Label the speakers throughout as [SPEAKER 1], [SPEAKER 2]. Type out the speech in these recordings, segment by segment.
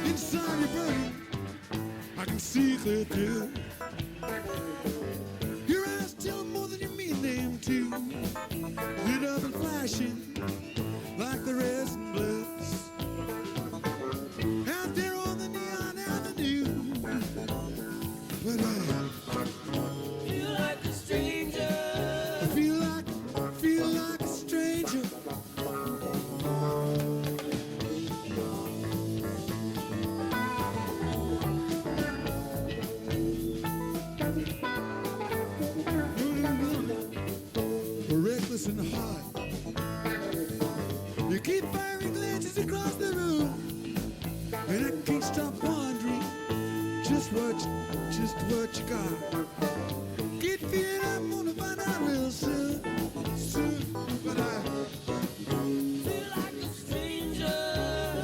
[SPEAKER 1] Inside your brain, I can see clear through. Your eyes tell more than you mean them to. Lit up and flashing like the reds and blues. Out there on the neon avenue. But I feel like a stranger. I feel like a stranger. Reckless and hot. You keep firing glances across the room, and I can't stop wondering just what you got. Get feeling I'm gonna find out real soon, but I feel like a stranger.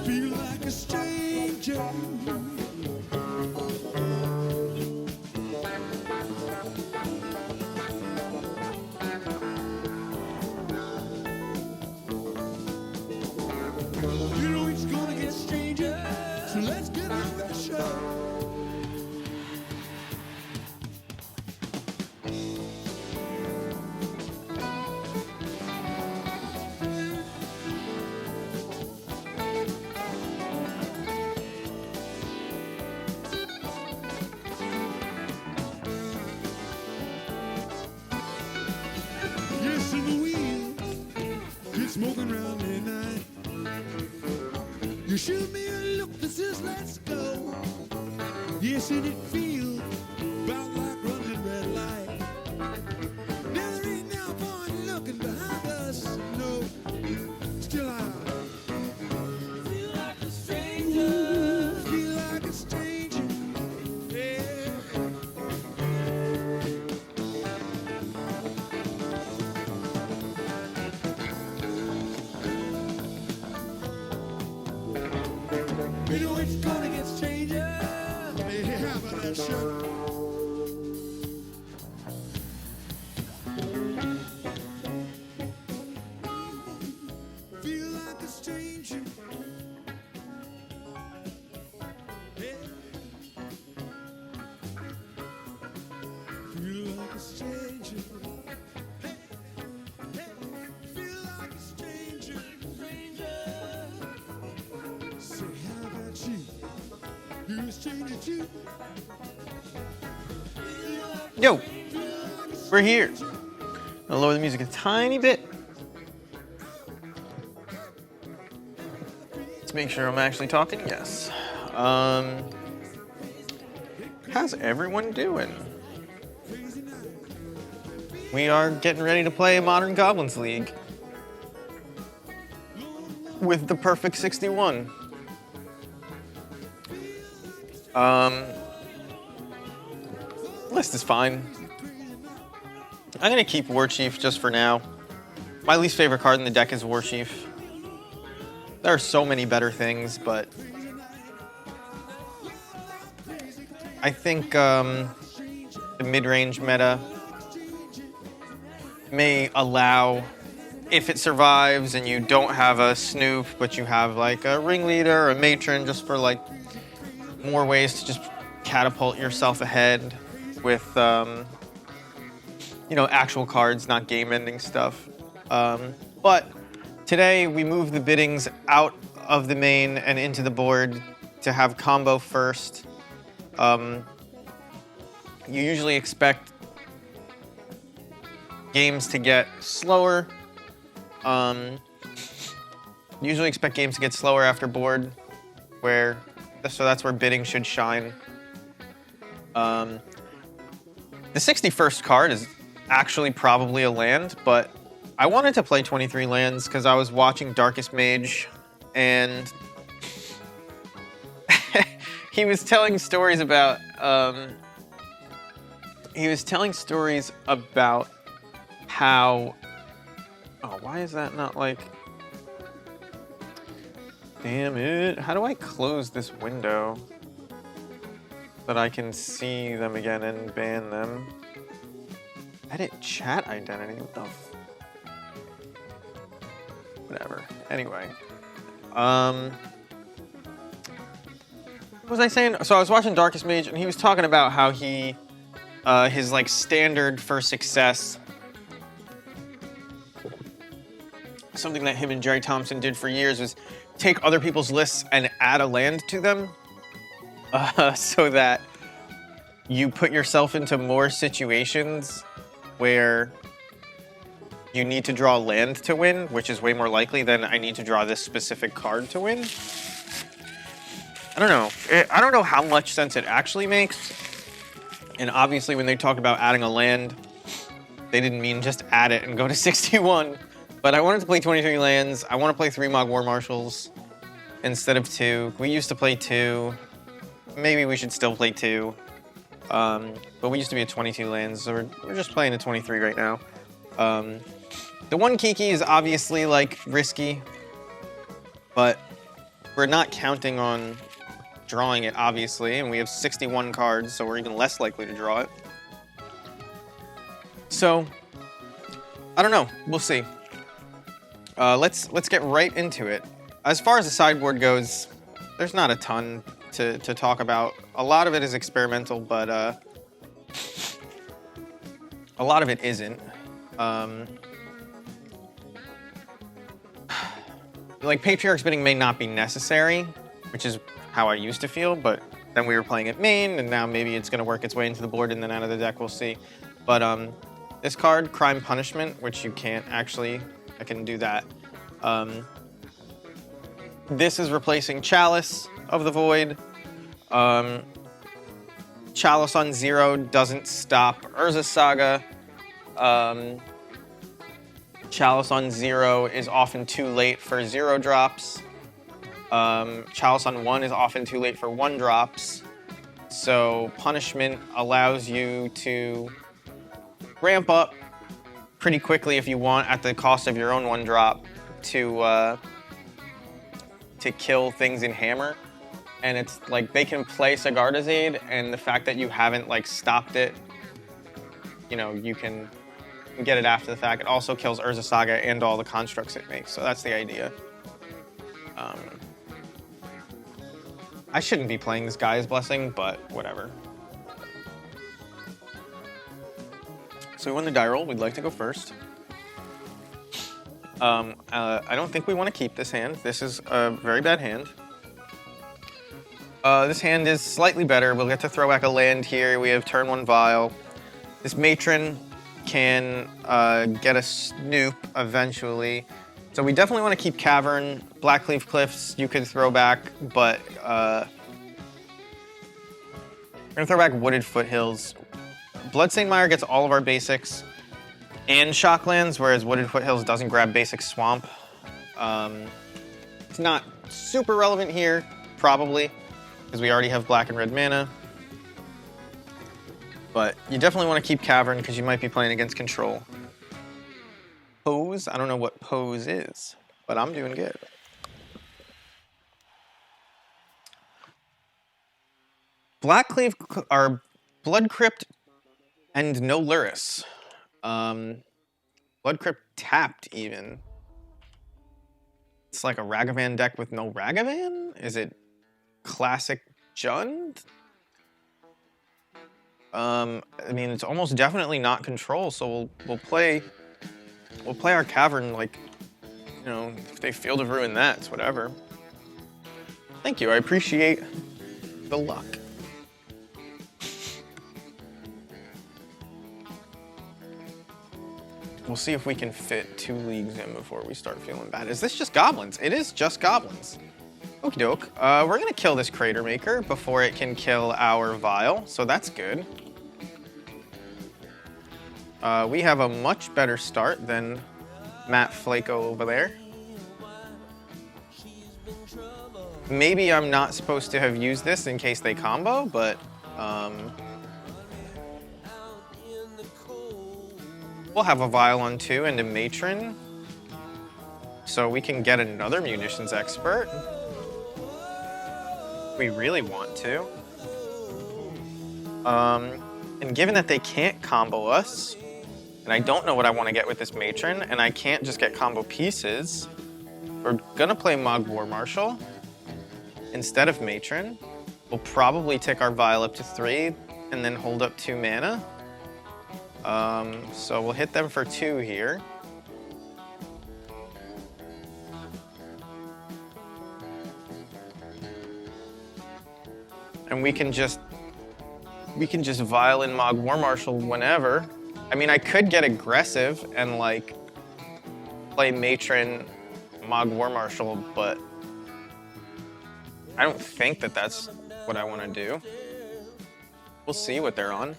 [SPEAKER 1] Feel like a stranger. You know it's gonna get stranger, so let's get on with the show. Yes, in the wheels, it's smoking round midnight. You shoot me a look that says let's go. Yes, and it feels about like running red light. Now there ain't no point looking behind us, no. Still I feel like a stranger. Feel like a stranger. Yeah. You know it's gonna get stranger. Hey, how about that shirt? Feel like a stranger. Yeah. Feel like a stranger. Hey, hey, feel like a stranger. Say, how about you? You a stranger too?
[SPEAKER 2] Yo, we're here. I'll lower the music a tiny bit. Let's make sure I'm actually talking. Yes. How's everyone doing? We are getting ready to play Modern Goblins League with the perfect 61. List is fine. I'm gonna keep War Chief just for now. My least favorite card in the deck is War Chief. There are so many better things, but I think the mid-range meta may allow, if it survives and you don't have a Snoop, but you have like a Ringleader or a Matron, just for like more ways to just catapult yourself ahead with, you know, actual cards, not game-ending stuff. But today we move the biddings out of the main and into the board to have combo first. You usually expect games to get slower. Usually expect games to get slower after board, so that's where bidding should shine. The 61st card is actually probably a land, but I wanted to play 23 lands because I was watching Darkest Mage, and he was telling stories about how, oh, why is that not like, damn it, how do I close this window so that I can see them again and ban them? Edit chat identity, what the whatever. Anyway, what was I saying? So I was watching Darkest Mage, and he was talking about how he, his like standard for success, something that him and Jerry Thompson did for years, was take other people's lists and add a land to them, so that you put yourself into more situations where you need to draw land to win, which is way more likely than I need to draw this specific card to win. I don't know. I don't know how much sense it actually makes. And obviously when they talked about adding a land, they didn't mean just add it and go to 61. But I wanted to play 23 lands. I want to play 3 Mog War Marshals instead of 2. We used to play 2. Maybe we should still play 2. But we used to be at 22 lands, so we're just playing at 23 right now. The 1 Kiki is obviously like risky, but we're not counting on drawing it, obviously, and we have 61 cards, so we're even less likely to draw it. So, I don't know. We'll see. Let's get right into it. As far as the sideboard goes, there's not a ton to talk about. A lot of it is experimental, but a lot of it isn't. Like, Patriarch's bidding may not be necessary, which is how I used to feel, but then we were playing at main, and now maybe it's going to work its way into the board and then out of the deck, we'll see. But this card, Crime Punishment, which you can't actually, I can do that. This is replacing Chalice of the Void. Chalice on 0 doesn't stop Urza Saga. Chalice on 0 is often too late for 0 drops. Chalice on 1 is often too late for 1 drops. So Punishment allows you to ramp up pretty quickly if you want at the cost of your own 1 drop to kill things in Hammer. And it's like they can play Sigarda's Aid, and the fact that you haven't like stopped it, you know, you can get it after the fact. It also kills Urza Saga and all the constructs it makes, so that's the idea. I shouldn't be playing this Gaia's Blessing, but whatever. So we won the die roll. We'd like to go first. I don't think we want to keep this hand. This is a very bad hand. This hand is slightly better. We'll get to throw back a land here. We have turn 1 Vial. This Matron can get a Snoop eventually. So we definitely want to keep Cavern. Blackcleave Cliffs you could throw back, but we're going to throw back Wooded Foothills. Bloodstained Mire gets all of our basics and Shocklands, whereas Wooded Foothills doesn't grab basic Swamp. It's not super relevant here, probably, because we already have black and red mana. But you definitely want to keep Cavern because you might be playing against Control. Pose? I don't know what Pose is, but I'm doing good. Blackcleave are Blood Crypt and no Luris. Blood Crypt tapped even. It's like a Ragavan deck with no Ragavan? Is it classic Jund? I mean, it's almost definitely not control, so we'll play our Cavern like, you know, if they Field of Ruin that, it's whatever. Thank you, I appreciate the luck. We'll see if we can fit 2 leagues in before we start feeling bad. Is this just Goblins? It is just Goblins. Okie doke. We're gonna kill this Crater Maker before it can kill our Vial, so that's good. We have a much better start than Matt Flaco over there. Maybe I'm not supposed to have used this in case they combo, but we'll have a Vial on 2 and a Matron, so we can get another Munitions Expert. We really want to. And given that they can't combo us, and I don't know what I want to get with this Matron, and I can't just get combo pieces, we're gonna play Mog War Marshal instead of Matron. We'll probably tick our Vial up to 3 and then hold up 2 mana. So we'll hit them for 2 here. And we can just Vial in Mog War Marshal whenever. I mean, I could get aggressive and like play Matron, Mog War Marshal, but I don't think that that's what I want to do. We'll see what they're on.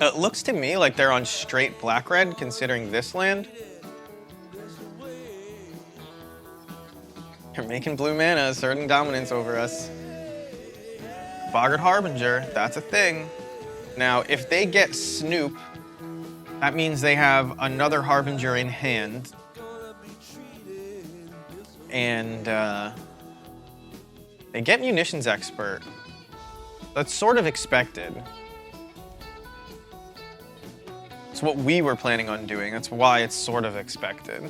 [SPEAKER 2] It looks to me like they're on straight black-red, considering this land. They're making blue mana asserting dominance over us. Boggart Harbinger, that's a thing. Now, if they get Snoop, that means they have another Harbinger in hand. And they get Munitions Expert. That's sort of expected. It's what we were planning on doing. That's why it's sort of expected.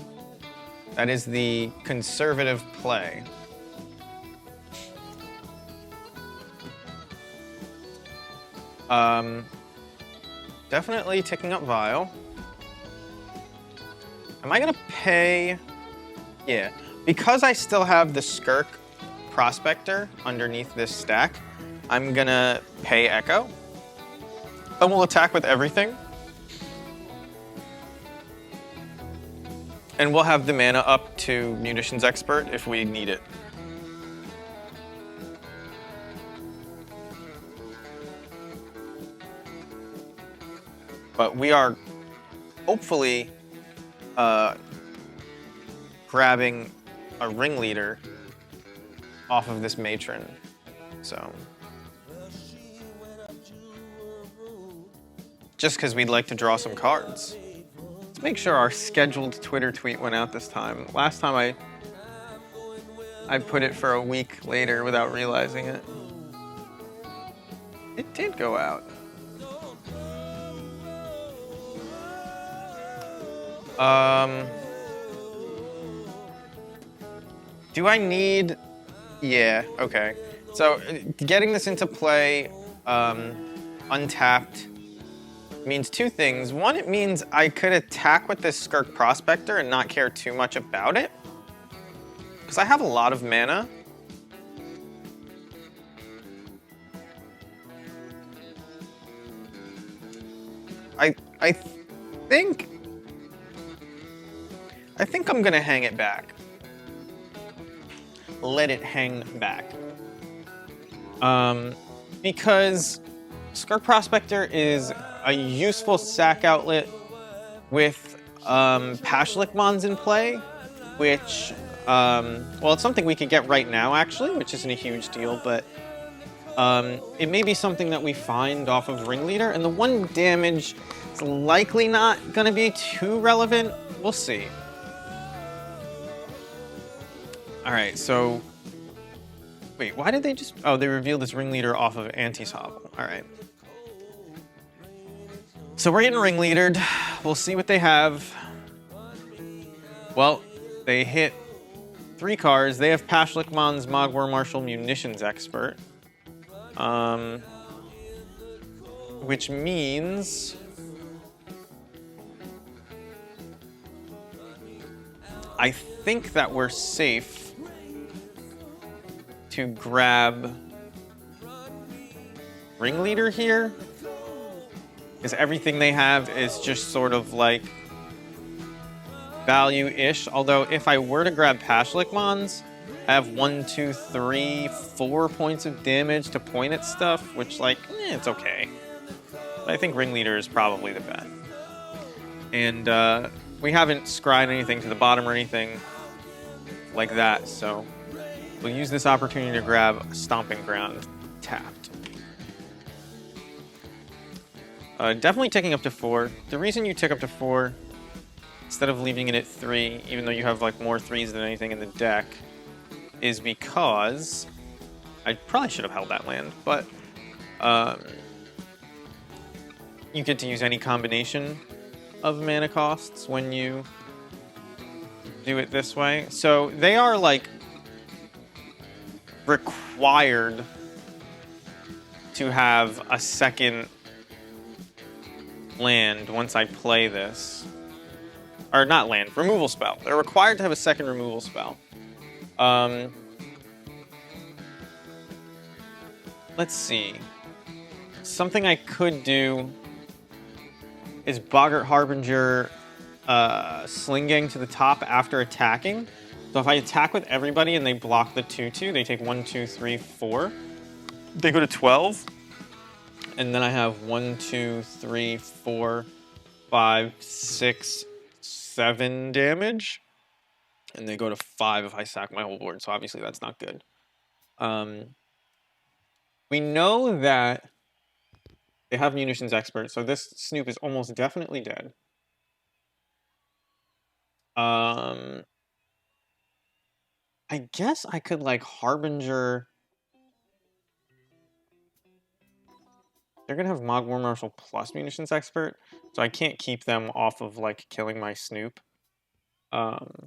[SPEAKER 2] That is the conservative play. Definitely ticking up Vial. Am I gonna pay? Yeah. Because I still have the Skirk Prospector underneath this stack, I'm gonna pay Echo. And we'll attack with everything. And we'll have the mana up to Munitions Expert if we need it. But we are hopefully grabbing a Ringleader off of this Matron. So just because we'd like to draw some cards. Let's make sure our scheduled Twitter tweet went out this time. Last time I put it for a week later without realizing it. It did go out. Do I need... Yeah, okay. So getting this into play untapped means 2 things. One, it means I could attack with this Skirk Prospector and not care too much about it, because I have a lot of mana. I think I'm gonna hang it back. Let it hang back. Because Skirk Prospector is a useful sack outlet with Pashlik Mons in play, which, well, it's something we could get right now, actually, which isn't a huge deal, but it may be something that we find off of Ringleader, and the 1 damage is likely not going to be too relevant. We'll see. All right, so Wait, why did they just... Oh, they revealed this ringleader off of Auntie's Hovel. All right. So we're getting ringleadered. We'll see what they have. Well, they hit 3 cards. They have Pashlikman's Mogwar Marshal Munitions Expert. Which means... I think that we're safe to grab ringleader here. Because everything they have is just sort of like value-ish. Although if I were to grab Pashlikman's, I have 1, 2, 3, 4 points of damage to point at stuff, which like, it's okay. But I think ringleader is probably the bet. And we haven't scried anything to the bottom or anything like that, so we'll use this opportunity to grab Stomping Ground tapped. Definitely ticking up to 4. The reason you tick up to 4, instead of leaving it at 3, even though you have like more 3s than anything in the deck, is because I probably should have held that land, but you get to use any combination of mana costs when you do it this way. So they are like required to have a second land once I play this. Or not land, removal spell. They're required to have a second removal spell. Let's see. Something I could do is Boggart Harbinger Sling Gang to the top after attacking. So if I attack with everybody and they block the 2/2, they take 1, 2, 3, 4. They go to 12. And then I have 1, 2, 3, 4, 5, 6, 7 damage. And they go to 5 if I sack my whole board. So obviously that's not good. We know that they have Munitions Expert, so this Snoop is almost definitely dead. I guess I could like Harbinger. They're gonna have Mogwar Marshal plus Munitions Expert, so I can't keep them off of like killing my Snoop. And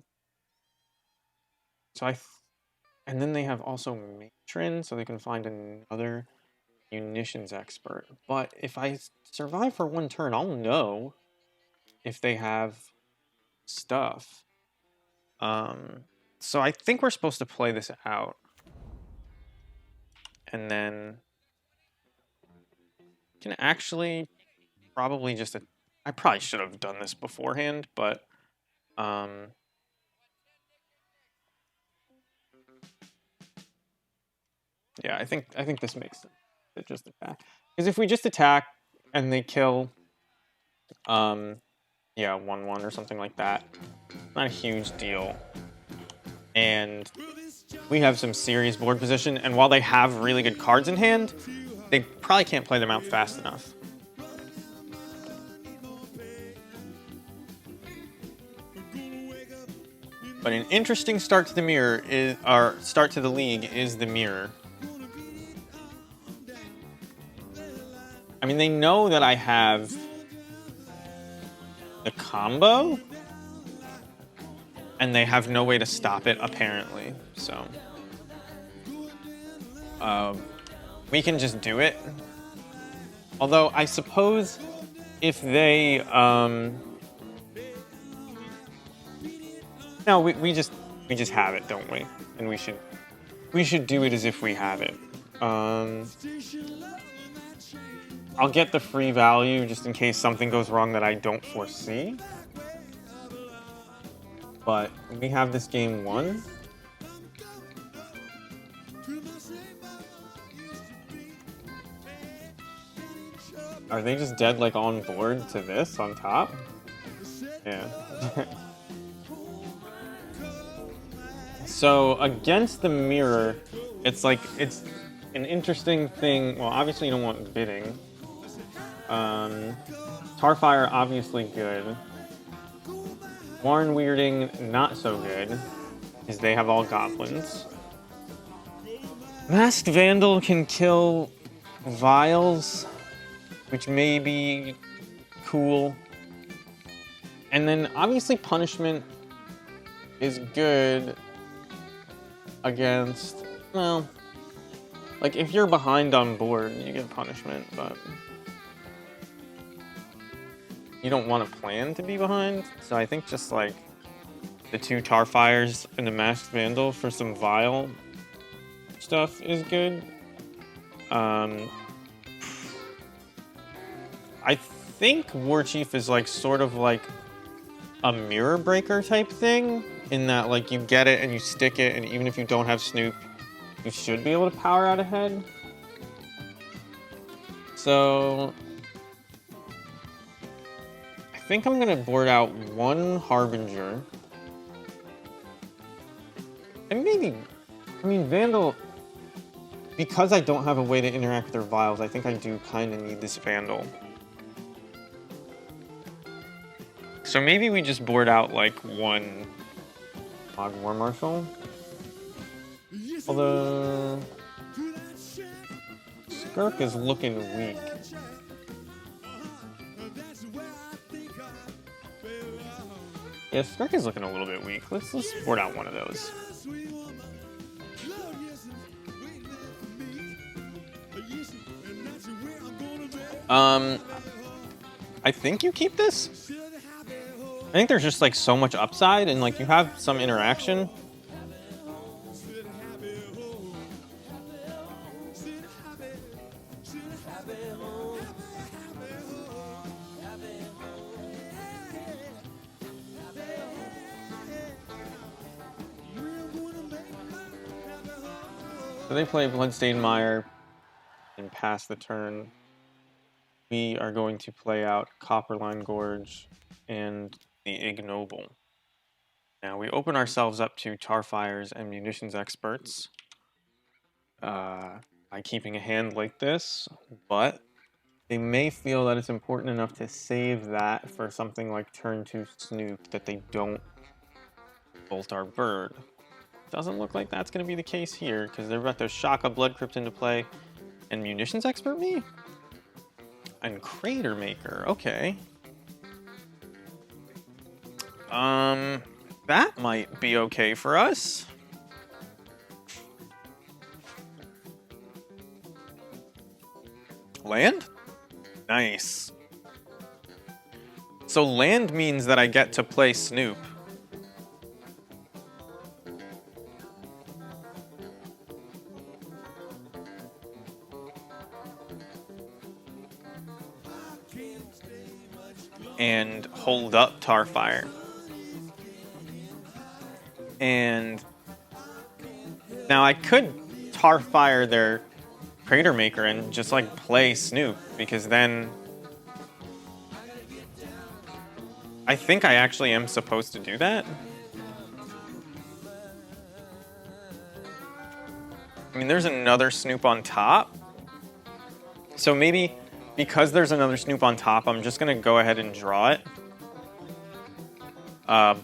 [SPEAKER 2] then they have also Matron, so they can find another Munitions Expert. But if I survive for 1 turn, I'll know if they have stuff. So I think we're supposed to play this out. And then can actually probably just... I probably should have done this beforehand, but... yeah, I think this makes sense. Just attack. Because if we just attack and they kill... yeah, 1/1 or something like that. Not a huge deal. And we have some serious board position, and while they have really good cards in hand, they probably can't play them out fast enough. But an interesting start to the mirror is, or start to the league is the mirror. I mean, they know that I have the combo, and they have no way to stop it, apparently. So, we can just do it. Although, I suppose if they, no, we just have it, don't we? And we should do it as if we have it. I'll get the free value just in case something goes wrong that I don't foresee. But we have this game won. Are they just dead like on board to this on top? Yeah. So against the mirror, it's like, it's an interesting thing. Well, obviously you don't want bidding. Tarfire, obviously good. Warren Weirding, not so good, because they have all goblins. Masked Vandal can kill vials, which may be cool. And then obviously punishment is good against, well, like if you're behind on board, you get punishment, but you don't want to plan to be behind. So I think just like the 2 Tarfires and the Masked Vandal for some Vial stuff is good. I think War Chief is like sort of like a mirror breaker type thing, in that like you get it and you stick it, and even if you don't have Snoop, you should be able to power out ahead. So I think I'm gonna board out 1 Harbinger. And maybe, I mean, Vandal, because I don't have a way to interact with their vials, I think I do kind of need this Vandal. So maybe we just board out like 1 Mog War Marshal. Although Skirk is looking weak. Yeah, Skirk is looking a little bit weak. Let's board out 1 of those. I think you keep this. I think there's just like so much upside, and like you have some interaction. So they play Bloodstained Mire and pass the turn. We are going to play out Copperline Gorge and the Ignoble. Now we open ourselves up to Tarfires and Munitions Experts by keeping a hand like this, but they may feel that it's important enough to save that for something like turn 2 Snoop that they don't bolt our bird. Doesn't look like that's going to be the case here, because they're about to shock a Blood Crypt into play. And Munitions Expert me? And Crater Maker, okay. That might be okay for us. Land? Nice. So land means that I get to play Snoop. And hold up Tarfire. And now I could Tarfire their Crater Maker and just like play Snoop, because then I think I actually am supposed to do that. I mean, there's another Snoop on top. So maybe because there's another Snoop on top, I'm just gonna go ahead and draw it.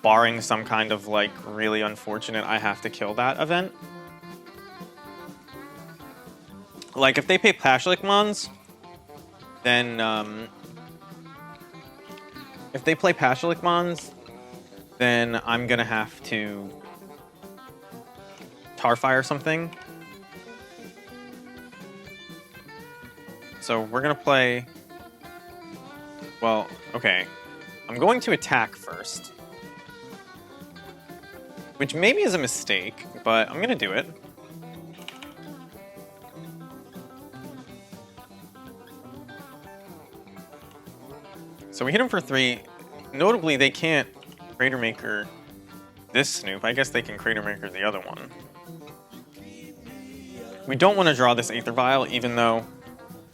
[SPEAKER 2] Barring some kind of like really unfortunate I have to kill that event. Like if they pay Pashlik Mons, then if they play Pashlik Mons, then I'm gonna have to Tarfire something. So we're gonna play, well, okay. I'm going to attack first, which maybe is a mistake, but I'm gonna do it. So we hit him for 3. Notably, they can't Crater Maker this Snoop. I guess they can Crater Maker the other one. We don't want to draw this Aether Vial, even though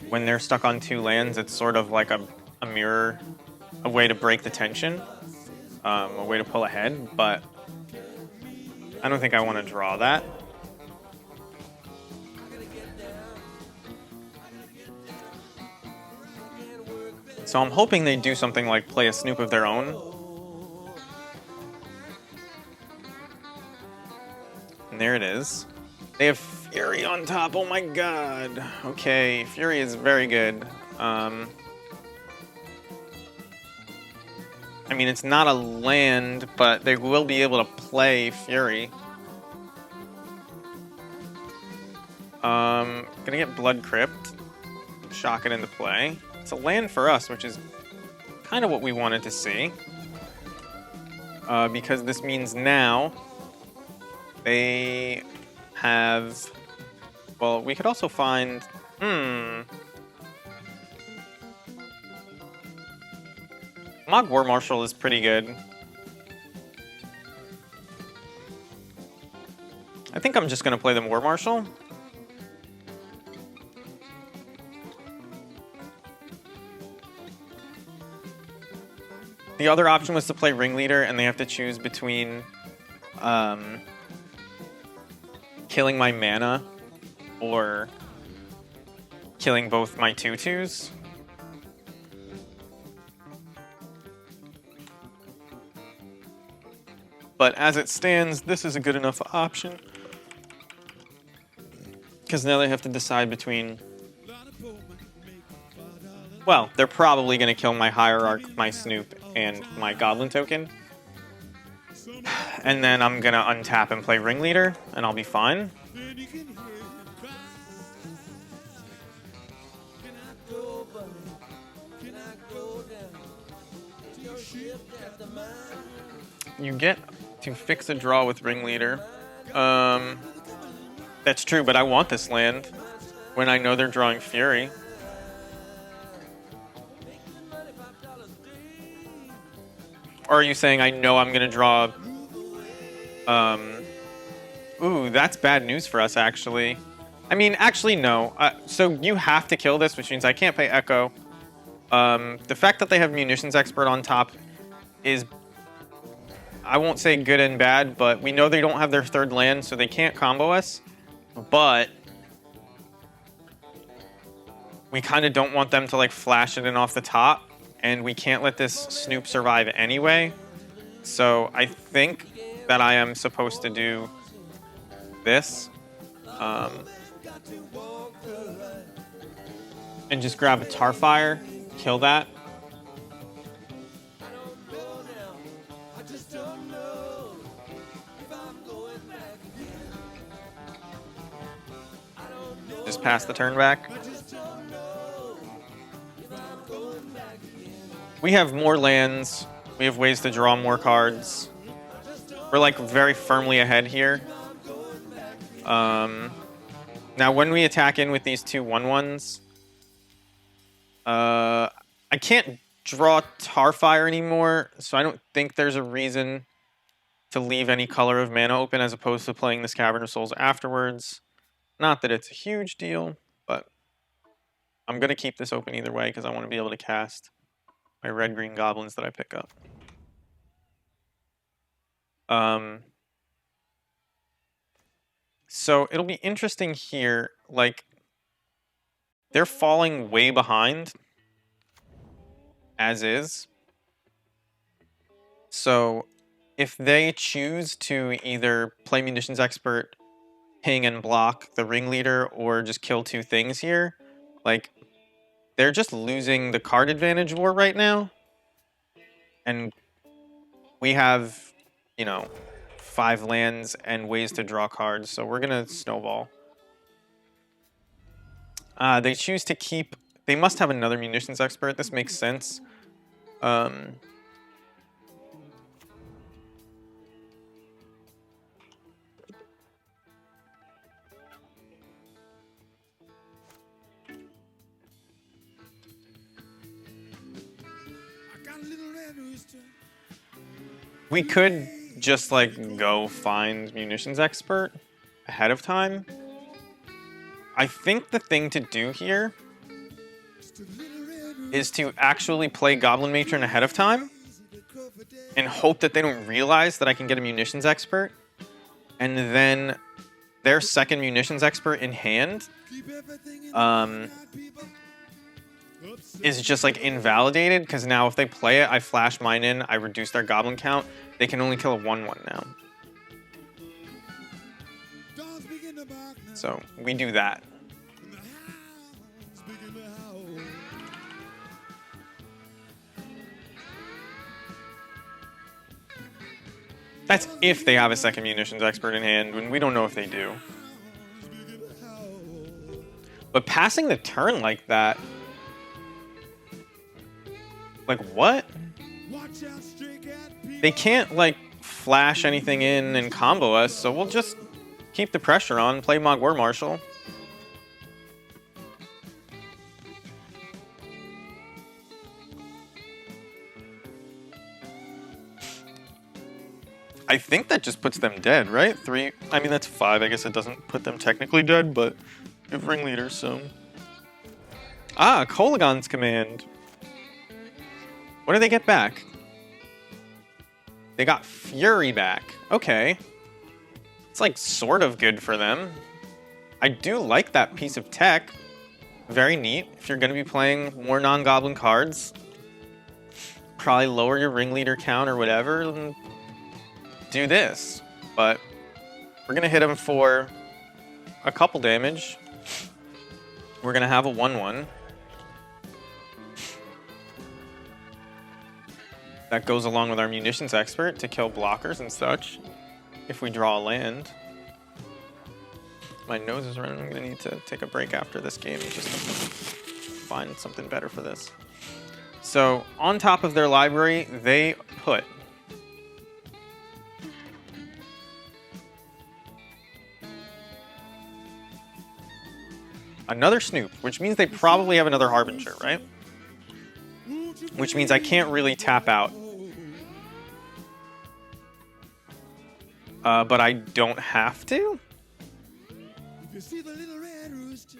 [SPEAKER 2] when they're stuck on 2 lands, it's sort of like a mirror, a way to break the tension, a way to pull ahead, but I don't think I want to draw that. So I'm hoping they do something like play a Snoop of their own. And there it is. They have Fury on top. Oh my god. Okay, Fury is very good. I mean, it's not a land, but they will be able to play Fury. Gonna get Blood Crypt. Shock it into play. It's a land for us, which is kind of what we wanted to see. Because this means now they have... Well, we could also find... Mog War Marshal is pretty good. I think I'm just going to play the War Marshal. The other option was to play Ringleader, and they have to choose between killing my mana or killing both my 2/2s. But as it stands, this is a good enough option. Because now they have to decide between... Well, they're probably going to kill my Hierarch, my Snoop, and my Goblin token. And then I'm going to untap and play Ringleader, and I'll be fine. You get to fix a draw with Ringleader. That's true, but I want this land when I know they're drawing Fury. Or are you saying I know I'm going to draw... Ooh, that's bad news for us, actually. I mean, actually, no. So you have to kill this, which means I can't pay Echo. The fact that they have Munitions Expert on top is... I won't say good and bad, but we know they don't have their third land, so they can't combo us. But we kind of don't want them to like flash it in off the top, and we can't let this Snoop survive anyway. So I think that I am supposed to do this. And just grab a Tarfire, kill that. Just pass the turn back. We have more lands. We have ways to draw more cards. We're like very firmly ahead here. Now when we attack in with these two 1/1s, I can't draw Tarfire anymore, so I don't think there's a reason to leave any color of mana open as opposed to playing this Cavern of Souls afterwards. Not that it's a huge deal, but I'm going to keep this open either way because I want to be able to cast my red-green goblins that I pick up. So it'll be interesting here, like, they're falling way behind, as is. So if they choose to either play Munitions Expert, ping and block the Ringleader, or just kill two things here, like, they're just losing the card advantage war right now. And we have, you know, 5 lands and ways to draw cards, so we're gonna snowball. They choose to keep... They must have another Munitions Expert. This makes sense. We could just, like, go find Munitions Expert ahead of time. I think the thing to do here is to actually play Goblin Matron ahead of time and hope that they don't realize that I can get a Munitions Expert, and then their second Munitions Expert in hand is just like invalidated, because now if they play it, I flash mine in, I reduce their goblin count. They can only kill a 1/1 now. So we do that. That's if they have a second munitions expert in hand, and we don't know if they do. But passing the turn like that... Like, what? They can't, like, flash anything in and combo us, so we'll just keep the pressure on, play Mog War Marshal. I think that just puts them dead, right? 3, I mean, that's 5. I guess it doesn't put them technically dead, but we have ringleaders, so... Ah, Kolagon's command. What do they get back? They got Fury back. Okay. It's like sort of good for them. I do like that piece of tech. Very neat. If you're going to be playing more non-goblin cards, probably lower your ringleader count or whatever and do this. But we're going to hit him for a couple damage. We're going to have a 1/1. That goes along with our munitions expert to kill blockers and such if we draw a land. My nose is running. I'm going to need to take a break after this game just to find something better for this. So on top of their library, they put another Snoop, which means they probably have another Harbinger, right? Which means I can't really tap out. But I don't have to?
[SPEAKER 1] You see the little red rooster?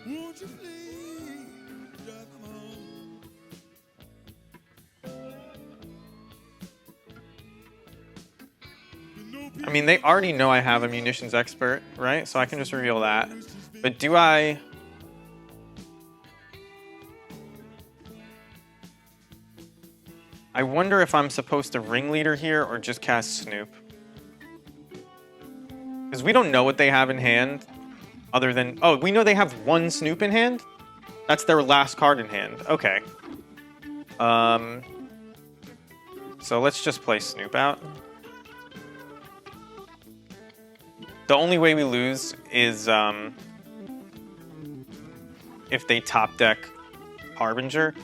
[SPEAKER 1] Won't you please drive him home?
[SPEAKER 2] I mean, they already know I have a munitions expert, right? So I can just reveal that. But do I... I wonder if I'm supposed to ringleader here or just cast Snoop. Because we don't know what they have in hand other than... Oh, we know they have one Snoop in hand? That's their last card in hand. Okay. So let's just play Snoop out. The only way we lose is if they top deck Harbinger.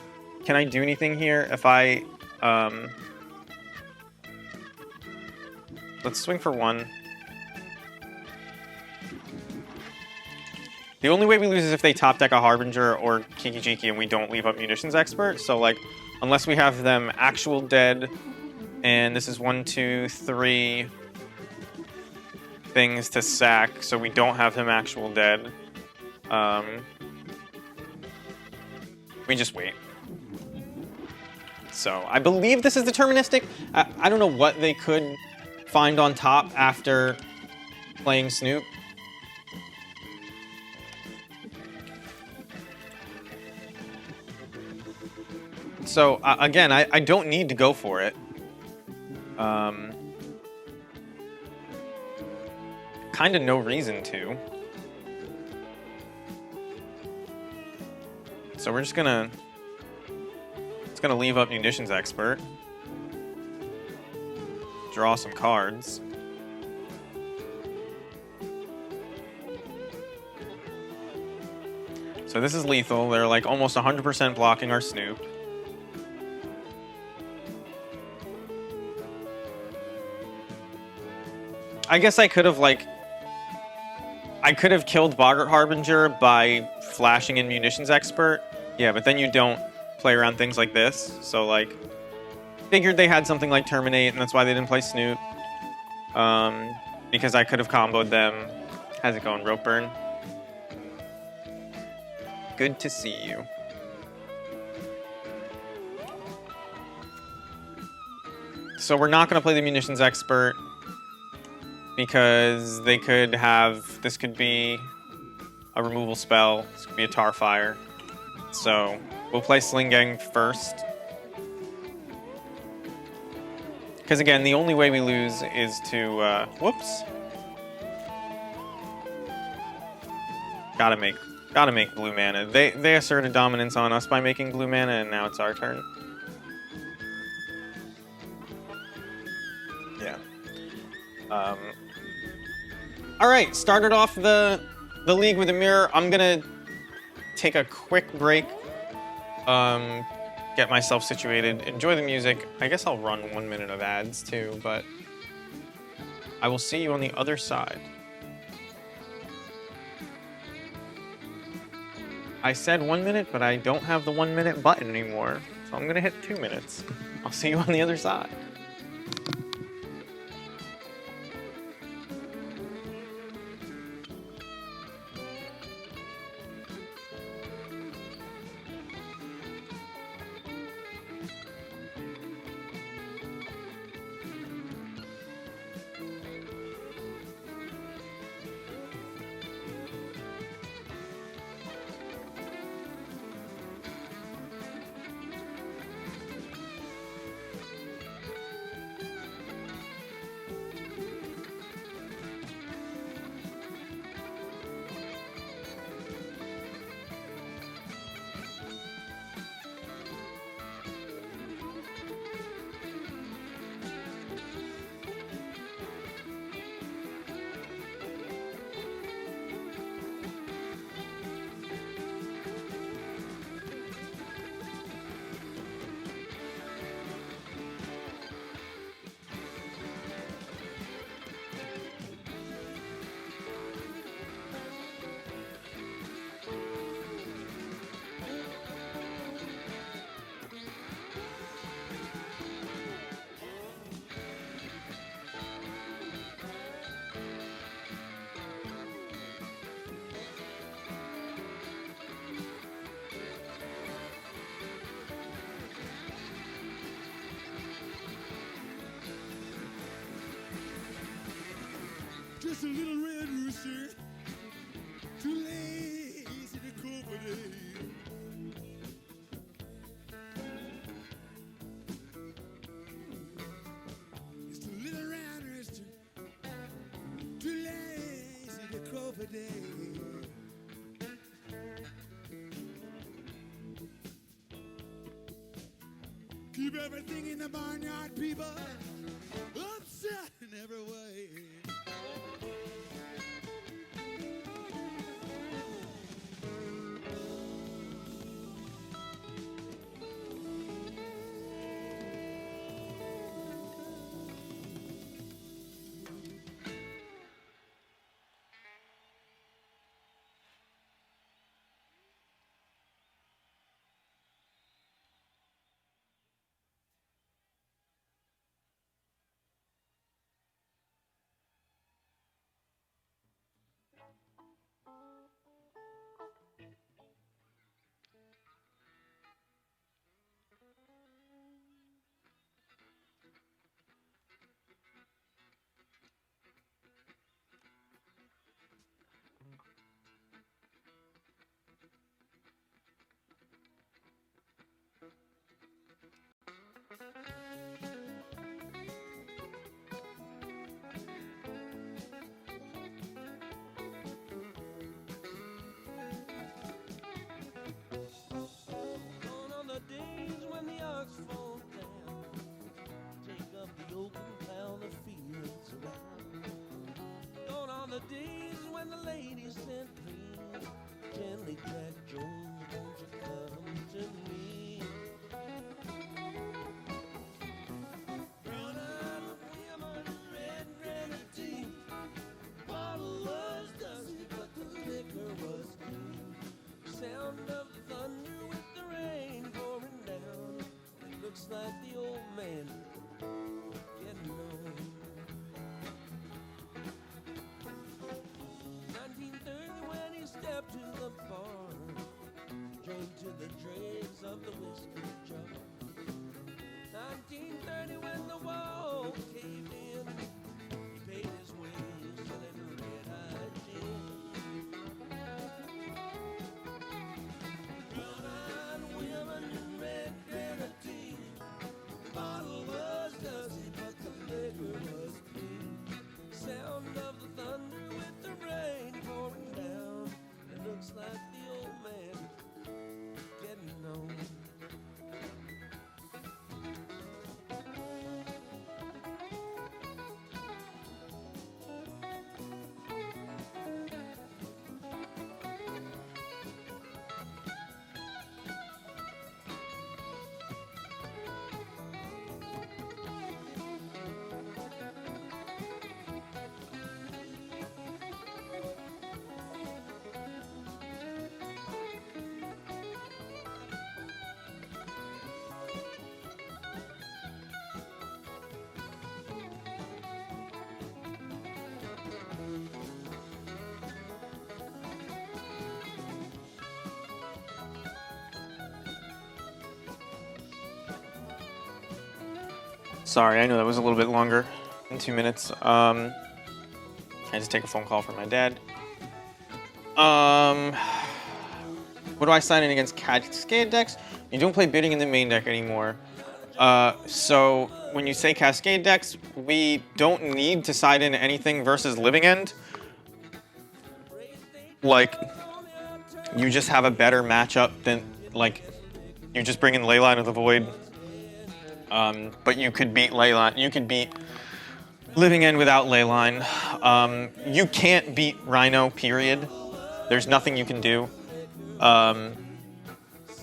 [SPEAKER 2] Can I do anything here? If I... let's swing for 1. The only way we lose is if they top deck a Harbinger or Kiki Jiki and we don't leave up Munitions Expert. So, like, unless we have them actual dead, and this is 1, 2, 3 things to sack, so we don't have him actual dead. We just wait. So I believe this is deterministic. I don't know what they could find on top after playing Snoop. So again, I don't need to go for it. Kind of no reason to. So we're just gonna... It's gonna leave up Munitions Expert. Draw some cards. So this is lethal. They're like almost 100% blocking our Snoop. I guess I could have killed Boggart Harbinger by flashing in Munitions Expert. Yeah, but then you don't play around things like this. So, like, figured they had something like Terminate, and that's why they didn't play Snoop. Because I could have comboed them. How's it going, Rope Burn? Good to see you. So we're not going to play the Munitions Expert because they could have... This could be a removal spell. This could be a Tar Fire. So we'll play Sling Gang first. Because again, the only way we lose is to... whoops. Gotta make blue mana. They asserted dominance on us by making blue mana, and now it's our turn. Yeah. All right, started off the league with a mirror. I'm gonna take a quick break. Get myself situated. Enjoy the music. I guess I'll run 1 minute of ads too, but I will see you on the other side. I said 1 minute, but I don't have the 1 minute button anymore, so I'm gonna hit 2 minutes. I'll see you on the other side.
[SPEAKER 1] Just a little red rooster, too lazy to cooperate. Just a little round rooster, too lazy to cooperate. Keep everything in the barnyard, people, upset in every way.
[SPEAKER 3] Days when the ladies sent me gently, Jack Jones, won't you come to me? Brown-eyed women, red grenadine, bottle was dusty, but the liquor was clean. Sound of the thunder with the rain pouring down. It looks like the old man getting on. 1930 when he stepped to the bar, drank to the dregs of the whiskey jar. 1930 when the wall caved in, he paid his way selling red-eyed gin. Brown-eyed women in red grenadine,
[SPEAKER 2] Sorry, I know that was a little bit longer than 2 minutes. I just take a phone call from my dad. What do I sign in against Cascade decks? You don't play bidding in the main deck anymore. So when you say Cascade decks, we don't need to side in anything versus Living End. Like, you just have a better matchup than, like, you just bring in Leyline of the Void. But you could beat Leyline. You could beat Living End without Leyline. You can't beat Rhino, period. There's nothing you can do.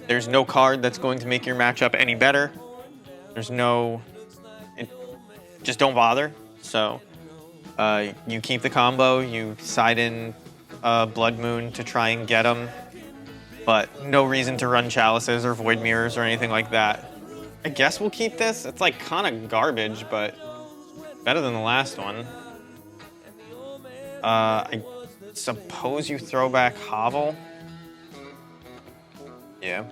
[SPEAKER 2] There's no card that's going to make your matchup any better. There's no... just don't bother. So, you keep the combo, you side in Blood Moon to try and get them, but no reason to run Chalices or Void Mirrors or anything like that. I guess we'll keep this. It's like kind of garbage, but better than the last one. I suppose you throw back Hovel. Yeah.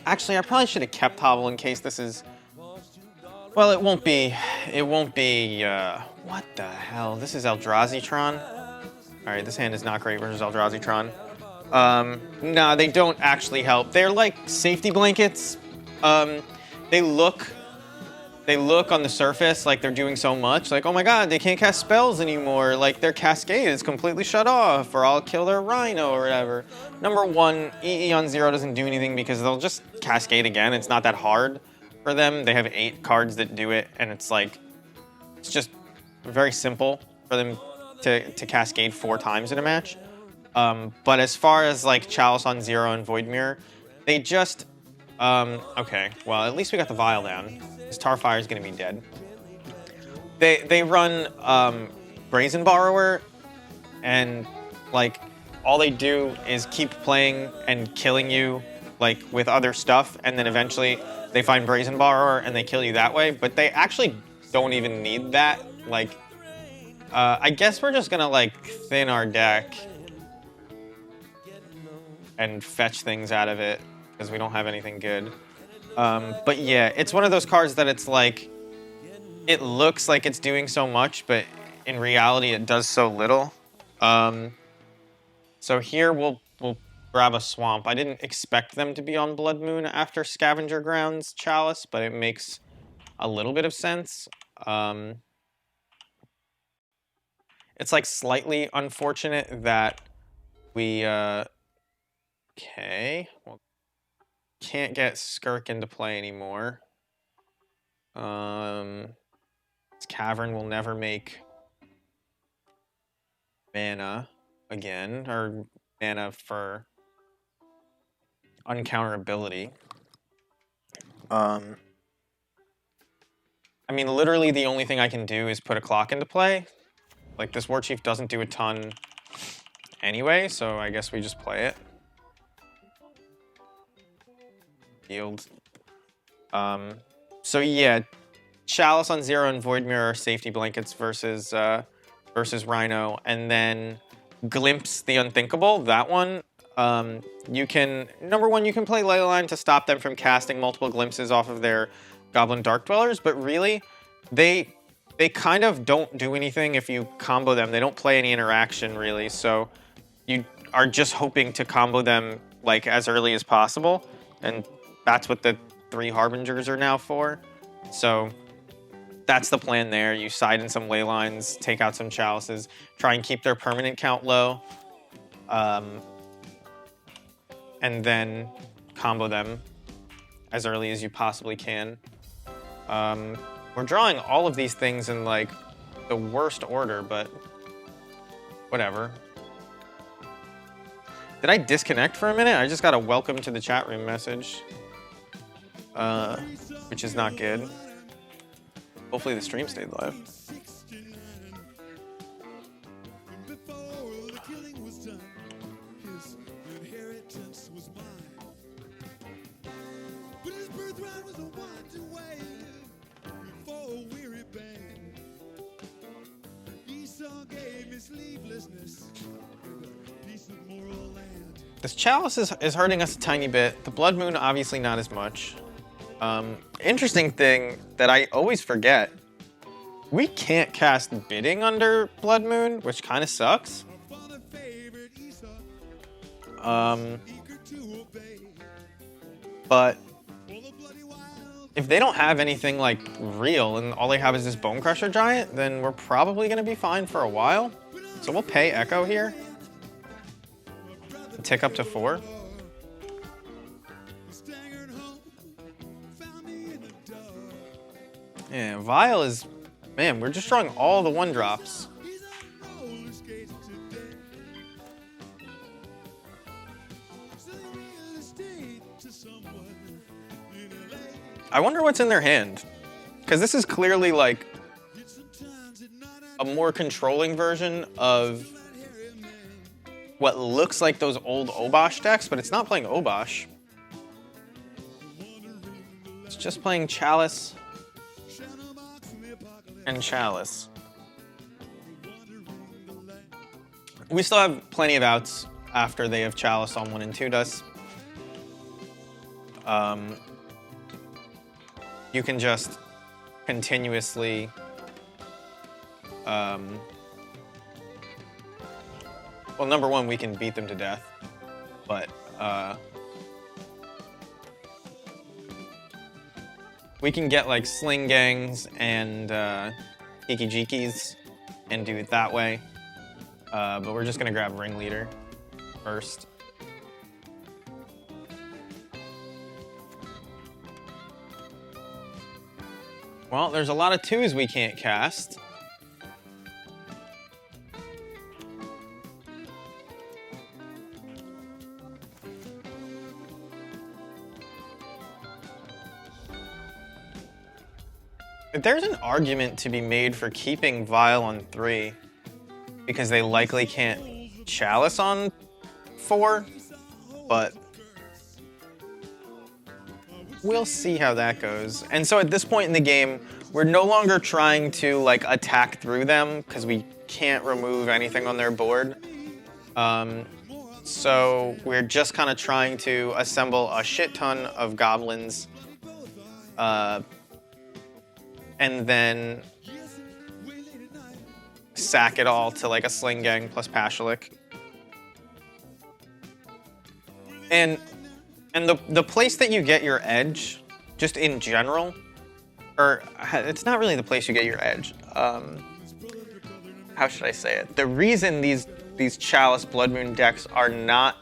[SPEAKER 2] Actually, I probably should have kept Hovel in case this is... Well, it won't be, what the hell? This is Eldrazi-tron? Alright, this hand is not great versus Eldrazi-tron. No, they don't actually help. They're like safety blankets. They look on the surface like they're doing so much. Like, oh my god, they can't cast spells anymore. Like, their Cascade is completely shut off, or I'll kill their Rhino or whatever. Number one, EE on 0 doesn't do anything because they'll just Cascade again. It's not that hard for them. They have 8 cards that do it, and it's like, it's just very simple for them to Cascade 4 times in a match. But as far as like Chalice on 0 and Void Mirror, they just, okay, well, at least we got the Vial down. This Tarfire is gonna be dead. They run Brazen Borrower, and like all they do is keep playing and killing you like with other stuff, and then eventually they find Brazen Borrower and they kill you that way. But they actually don't even need that. Like, I guess we're just gonna like thin our deck and fetch things out of it because we don't have anything good. But yeah, it's one of those cards that it's like, it looks like it's doing so much, but in reality it does so little. So here we'll grab a Swamp. I didn't expect them to be on Blood Moon after Scavenger Grounds Chalice, but it makes a little bit of sense. It's like slightly unfortunate that we, okay, well, can't get Skirk into play anymore. This Cavern will never make mana again, or mana for uncounterability. I mean, literally the only thing I can do is put a Clock into play. Like, this War Chief doesn't do a ton anyway, so I guess we just play it. Yield. So yeah, Chalice on 0 and Void Mirror are safety blankets versus Rhino, and then Glimpse the Unthinkable. That one, you can, number one, you can play Leyline to stop them from casting multiple glimpses off of their Goblin Dark Dwellers, but really, they kind of don't do anything if you combo them. They don't play any interaction really, so you are just hoping to combo them like as early as possible, and that's what the 3 Harbingers are now for. So that's the plan there. You side in some Leylines, take out some Chalices, try and keep their permanent count low, and then combo them as early as you possibly can. We're drawing all of these things in like the worst order, but whatever. Did I disconnect for a minute? I just got a welcome to the chat room message. Which is not good. Hopefully the stream stayed live. This Chalice is hurting us a tiny bit. The Blood Moon, obviously not as much. Interesting thing that I always forget. We can't cast Bidding under Blood Moon, which kind of sucks. But if they don't have anything like real and all they have is this Bone Crusher Giant, then we're probably going to be fine for a while. So we'll pay Echo here. Tick up to 4. Yeah, Vile is... Man, we're just drawing all the 1-drops. I wonder what's in their hand. Because this is clearly like a more controlling version of what looks like those old Obosh decks, but it's not playing Obosh. It's just playing Chalice and Chalice. We still have plenty of outs after they have Chalice on 1 and 2 dust. You can just continuously well, number one, we can beat them to death, but we can get like Sling Gangs and Hiki Jikis and do it that way. But we're just gonna grab Ringleader first. Well, there's a lot of 2s we can't cast. There's an argument to be made for keeping Vile on 3 because they likely can't Chalice on 4, but we'll see how that goes. And so at this point in the game, we're no longer trying to like attack through them because we can't remove anything on their board. So we're just kind of trying to assemble a shit ton of goblins and then sack it all to like a Sling Gang plus Pashalik. And the place that you get your edge, just in general, or it's not really the place you get your edge. How should I say it? The reason these Chalice Blood Moon decks are not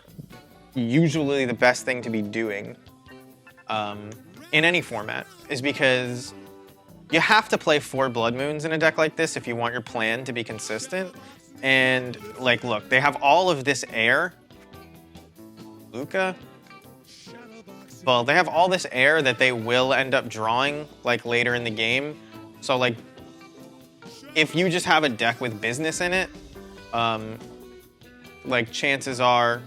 [SPEAKER 2] usually the best thing to be doing in any format is because you have to play 4 Blood Moons in a deck like this if you want your plan to be consistent. And like, look, they have all of this air. Luca? Well, they have all this air that they will end up drawing like later in the game. So like, if you just have a deck with business in it, like chances are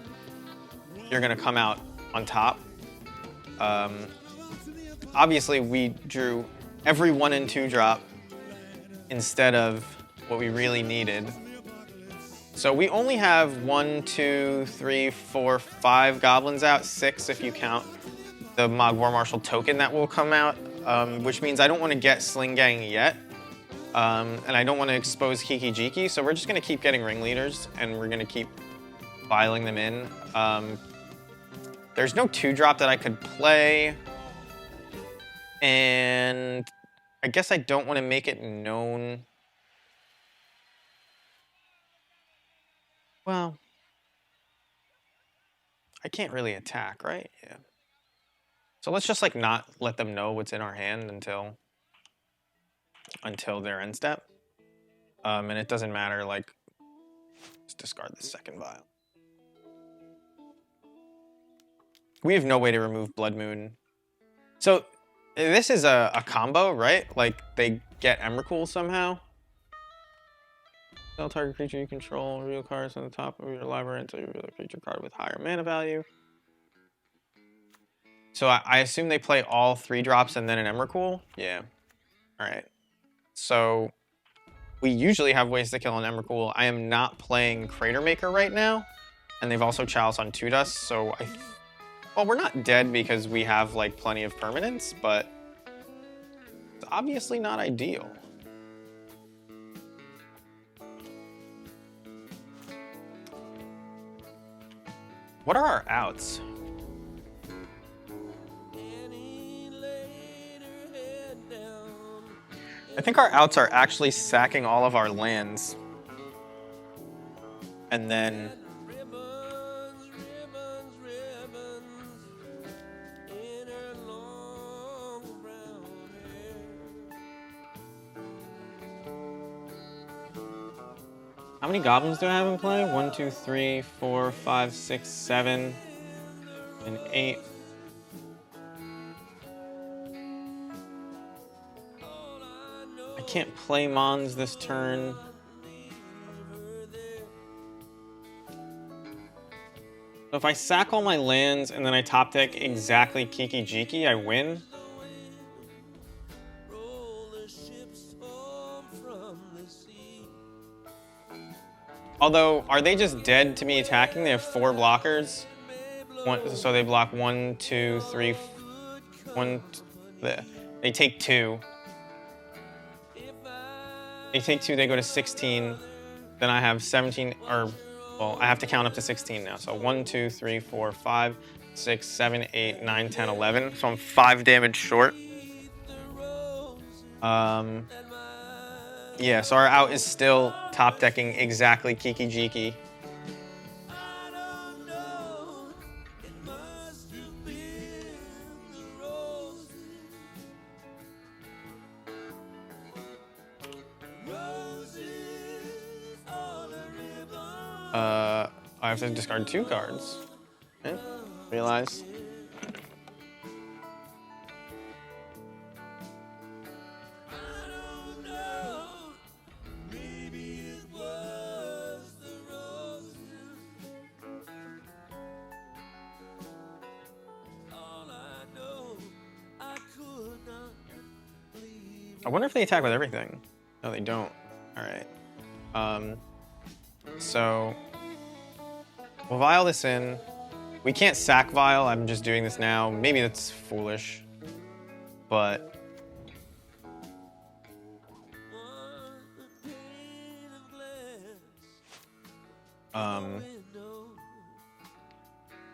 [SPEAKER 2] you're gonna come out on top. Obviously, we drew every 1 and 2 drop instead of what we really needed. So we only have 1, 2, 3, 4, 5 goblins out, 6 if you count the Mog War Marshal token that will come out, which means I don't want to get Sling Gang yet, and I don't want to expose Hiki Jiki, so we're just going to keep getting Ringleaders, and we're going to keep filing them in. There's no 2-drop that I could play, and I guess I don't want to make it known. Well, I can't really attack, right? Yeah. So let's just like not let them know what's in our hand until their end step. And it doesn't matter, like, let's discard the second Vile. We have no way to remove Blood Moon. So this is a combo, right? Like they get Emrakul somehow. Tell target creature you control, reveal cards on the top of your library until you reveal a creature card with higher mana value. So I assume they play all 3 drops and then an Emrakul? Yeah. Alright. So we usually have ways to kill an Emrakul. I am not playing Crater Maker right now. And they've also Chalice on 2 dust, so Well, we're not dead because we have like plenty of permanents, but it's obviously not ideal. What are our outs? I think our outs are actually sacking all of our lands. And then how many goblins do I have in play? 1, 2, 3, 4, 5, 6, 7, and 8. I can't play Mons this turn. So if I sack all my lands and then I top deck exactly Kiki Jiki, I win. Although, are they just dead to me attacking? They have 4 blockers. So they block 1, 2, 3, 1. They take 2. They take 2, they go to 16. Then I have 17, or, well, I have to count up to 16 now. So 1, 2, 3, 4, 5, 6, 7, 8, 9, 10, 11. So I'm 5 damage short. Yeah, so our out is still top decking exactly Kiki Jiki. I have to discard 2 cards. Okay. Realize. I wonder if they attack with everything. No, they don't. All right. So we'll vial this in. We can't sack vial. I'm just doing this now. Maybe that's foolish, but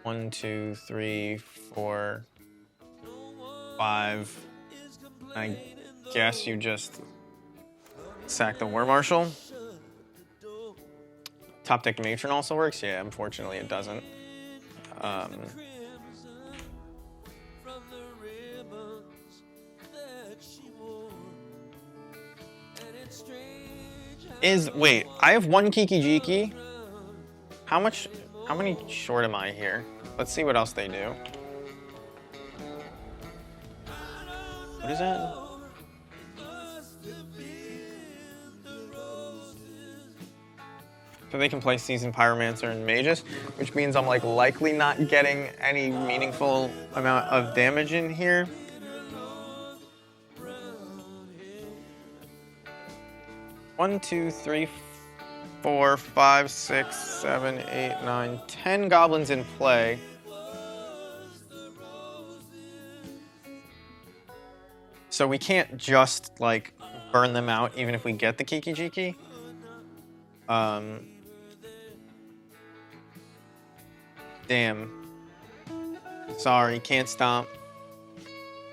[SPEAKER 2] one, 2, 3, 4, 5. I guess you just sack the War Marshal. Top deck Matron also works? Yeah, unfortunately it doesn't. Wait, I have 1 Kiki Jiki. How many short am I here? Let's see what else they do. What is that? So they can play Seasoned Pyromancer and Magus, which means I'm like likely not getting any meaningful amount of damage in here. One, 2, 3, 4, 5, 6, 7, 8, 9, 10 goblins in play. So we can't just like burn them out even if we get the Kiki Jiki. Damn. Sorry, can't stomp.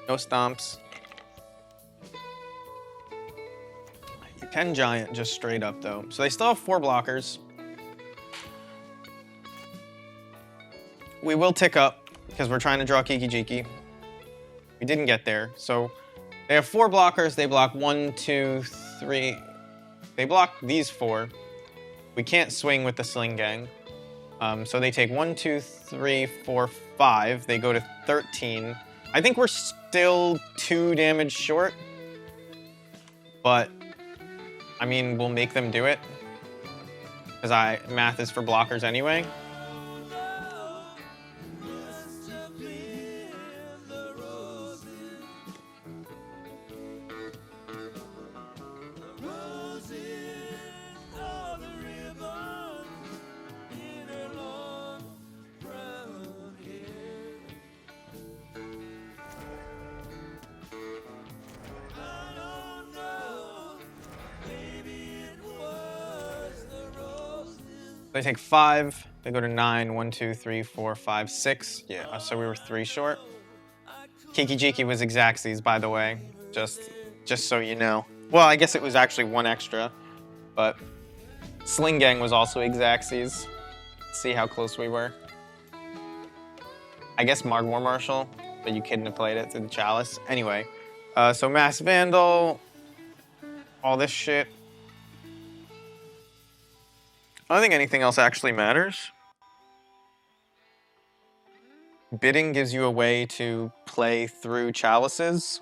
[SPEAKER 2] No stomps. You can giant just straight up though. So they still have 4 blockers. We will tick up because we're trying to draw Kiki Jiki. We didn't get there. So they have 4 blockers. They block 1, 2, 3. They block these 4. We can't swing with the Sling Gang. So they take 1, 2, 3, 4, 5. They go to 13. I think we're still 2 damage short. But, I mean, we'll make them do it. Because math is for blockers anyway. They take 5. They go to 9. 1, 2, 3, 4, 5, 6. Yeah, so we were 3 short. Kiki Jiki was Exacxies, by the way. Just so you know. Well, I guess it was actually 1 extra, but Sling Gang was also Exacxies. See how close we were. I guess Marg War Marshal, but you couldn't have played it through the Chalice. Anyway, so Mass Vandal, all this shit. I don't think anything else actually matters. Bidding gives you a way to play through Chalices.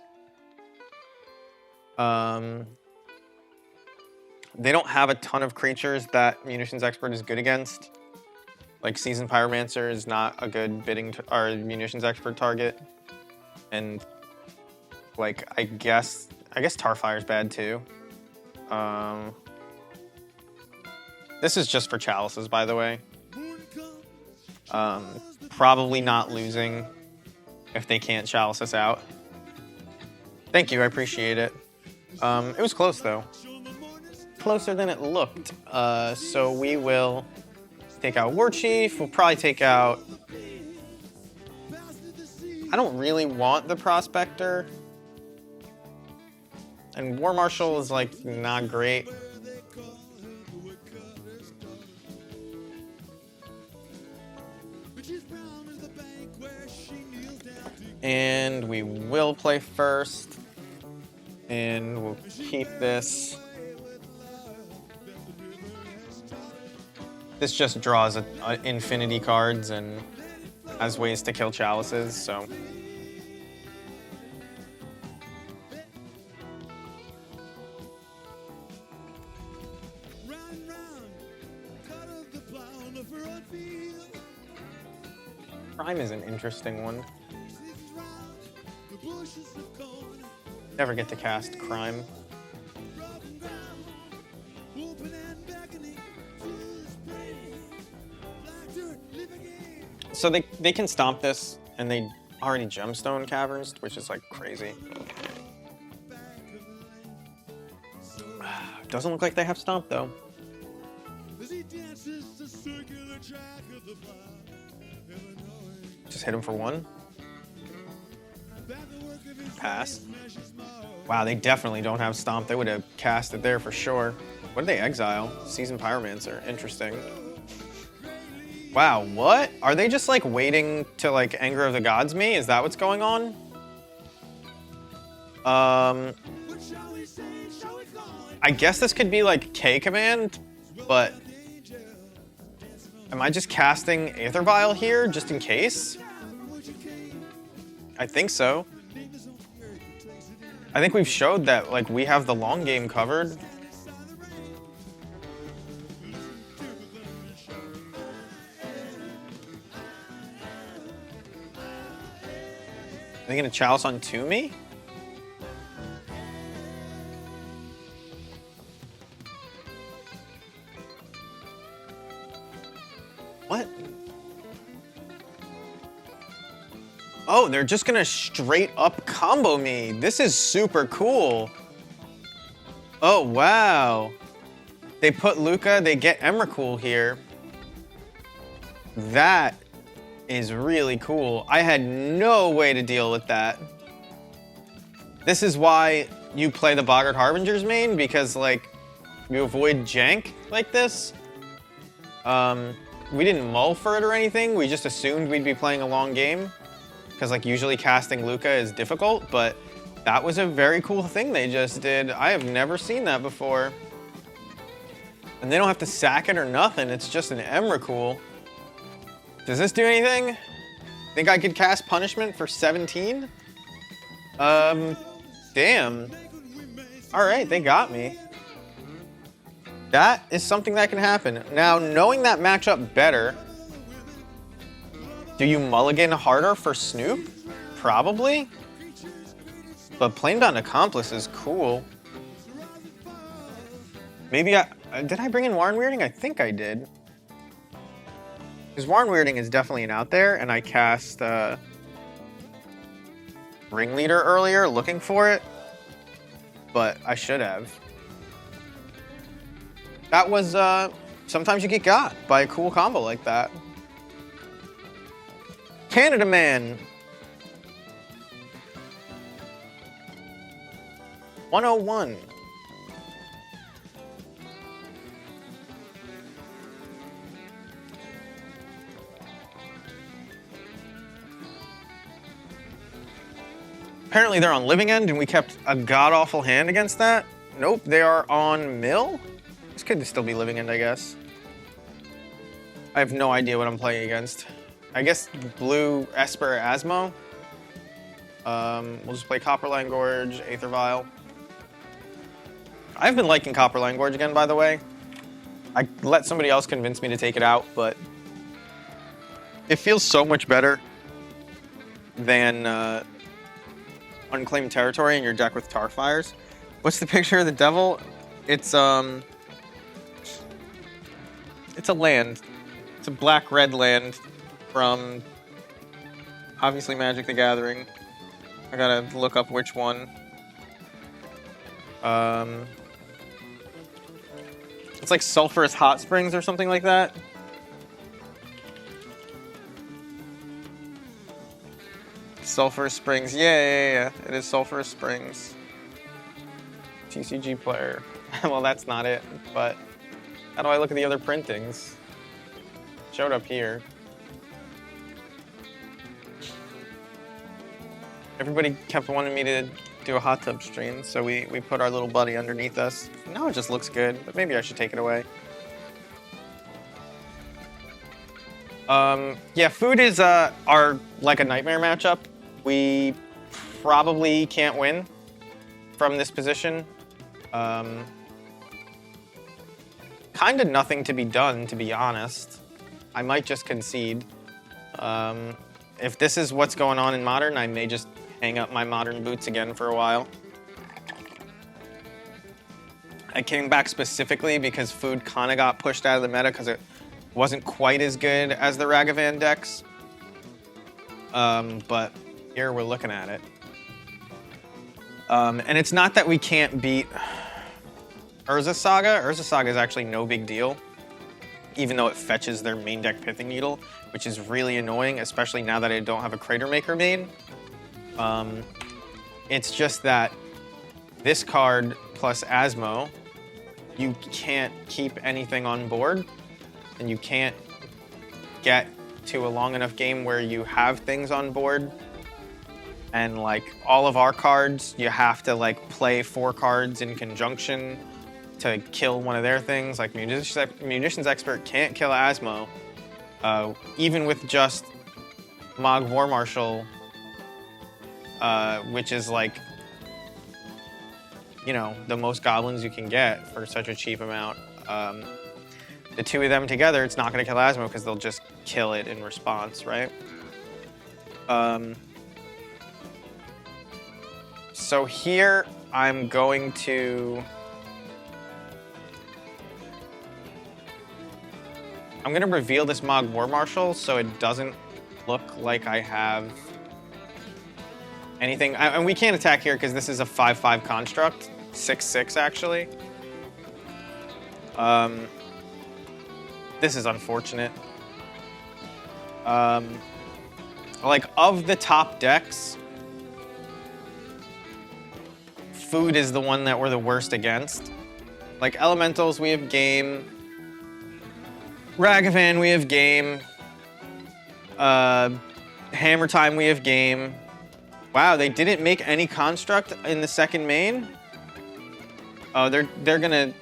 [SPEAKER 2] They don't have a ton of creatures that Munitions Expert is good against. Like Seasoned Pyromancer is not a good bidding or Munitions Expert target. And like I guess Tarfire's bad too. This is just for Chalices, by the way. Probably not losing if they can't Chalice us out. Thank you, I appreciate it. It was close though. Closer than it looked. So we will take out War Chief. We'll probably take out... I don't really want the Prospector. And War Marshal is like not great. And we will play first. And we'll keep this. This just draws infinity cards and has ways to kill Chalices, so. Crime is an interesting one. Never get to cast Crime. So they can stomp this, and they already Gemstone Caverns, which is like crazy. Doesn't look like they have stomp though. Just hit him for 1. Pass. Wow, they definitely don't have stomp. They would have cast it there for sure. What did they exile? Seasoned Pyromancer. Interesting. Wow, what? Are they just like waiting to like Anger of the Gods me? Is that what's going on? I guess this could be like K command, but am I just casting Aether Vial here just in case? I think so. I think we've showed that like we have the long game covered. Are they gonna Chalice on to me? What? Oh, they're just gonna straight up combo me. This is super cool. Oh, wow. They put Luca, they get Emrakul here. That is really cool. I had no way to deal with that. This is why you play the Boggart Harbinger's main, because like you avoid jank like this. We didn't mull for it or anything. We just assumed we'd be playing a long game because like usually casting Luca is difficult, but that was a very cool thing they just did. I have never seen that before. And they don't have to sack it or nothing. It's just an Emrakul. Does this do anything? Think I could cast Punishment for 17? Damn. All right, they got me. That is something that can happen. Now, knowing that matchup better, do you mulligan harder for Snoop? Probably. But Planebound Accomplice is cool. Maybe did I bring in Warren Weirding? I think I did. Because Warren Weirding is definitely an out there, and I cast Ringleader earlier looking for it. But I should have. That was sometimes you get got by a cool combo like that. Canada Man. 101. Apparently they're on living end and we kept a god-awful hand against that. Nope, they are on mill? This could still be living end, I guess. I have no idea what I'm playing against. I guess blue Esper Asmo. We'll just play Copperline Gorge, Aether Vial. I've been liking Copperline Gorge again, by the way. I let somebody else convince me to take it out, but it feels so much better than Unclaimed Territory in your deck with Tarfires. What's the picture of the devil? It's a land. It's a black-red land from obviously Magic the Gathering. I gotta look up which one. It's like Sulphurous Hot Springs or something like that. Sulphurous Springs. Yeah. It is Sulphurous Springs. TCG player. Well, that's not it, but how do I look at the other printings? Showed up here. Everybody kept wanting me to do a hot tub stream, so we put our little buddy underneath us. Now it just looks good, but maybe I should take it away. Yeah, food is our like a nightmare matchup. We probably can't win from this position. Kind of nothing to be done, to be honest. I might just concede. If this is what's going on in Modern, I may just hang up my Modern boots again for a while. I came back specifically because food kind of got pushed out of the meta because it wasn't quite as good as the Ragavan decks. But here we're looking at it. And it's not that we can't beat Urza Saga. Urza Saga is actually no big deal, even though it fetches their main deck Pithing Needle, which is really annoying, especially now that I don't have a Crater Maker main. It's just that this card plus Asmo, you can't keep anything on board, and you can't get to a long enough game where you have things on board. And like all of our cards, you have to like play 4 cards in conjunction to kill one of their things. Like Munitions Expert can't kill Asmo, even with just Mog War Marshal, which is like, you know, the most goblins you can get for such a cheap amount. The two of them together, it's not going to kill Asmo because they'll just kill it in response, right? So here I'm going to reveal this Mog War Marshal so it doesn't look like I have anything. And we can't attack here because this is a 5/5 construct, 6/6 actually. This is unfortunate. Like of the top decks, food is the one that we're the worst against. Like Elementals, we have game. Ragavan, we have game. Hammer Time, we have game. Wow, they didn't make any construct in the second main. Oh, they're gonna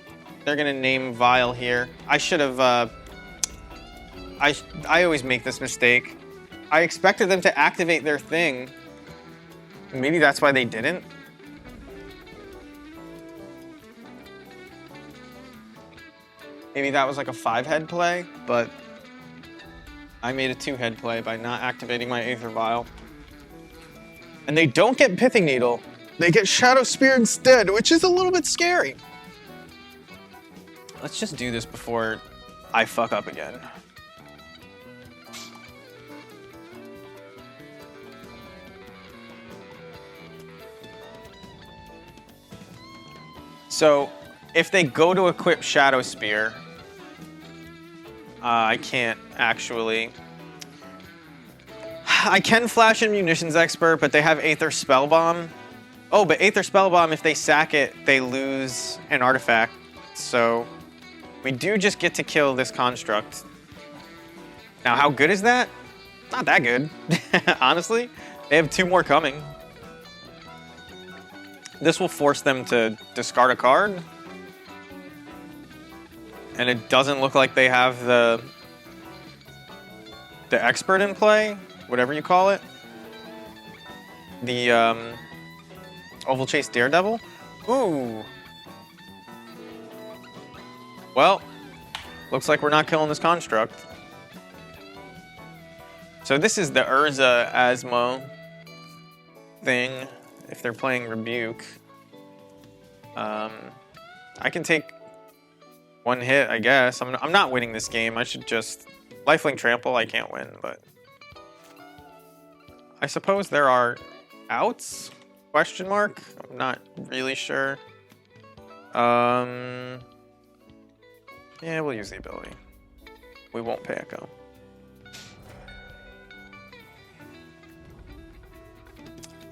[SPEAKER 2] name Vial here. I should have. I always make this mistake. I expected them to activate their thing. Maybe that's why they didn't. Maybe that was like a 5-head play, but I made a 2-head play by not activating my Aether Vial. And they don't get Pithing Needle. They get Shadow Spear instead, which is a little bit scary. Let's just do this before I fuck up again. So, if they go to equip Shadow Spear, I can't actually. I can flash in Munitions Expert, but they have Aether Spellbomb. Oh, but Aether Spellbomb, if they sack it, they lose an artifact. So we do just get to kill this construct. Now, how good is that? Not that good, honestly. They have 2 more coming. This will force them to discard a card. And it doesn't look like they have the expert in play, whatever you call it. The Oval Chase Daredevil. Ooh. Well, looks like we're not killing this construct. So this is the Urza Asmo thing, if they're playing Rebuke. I can take 1 hit, I guess. I'm not winning this game. I should just... Lifelink Trample, I can't win, but... I suppose there are outs? Question mark? I'm not really sure. Yeah, we'll use the ability. We won't pay Echo.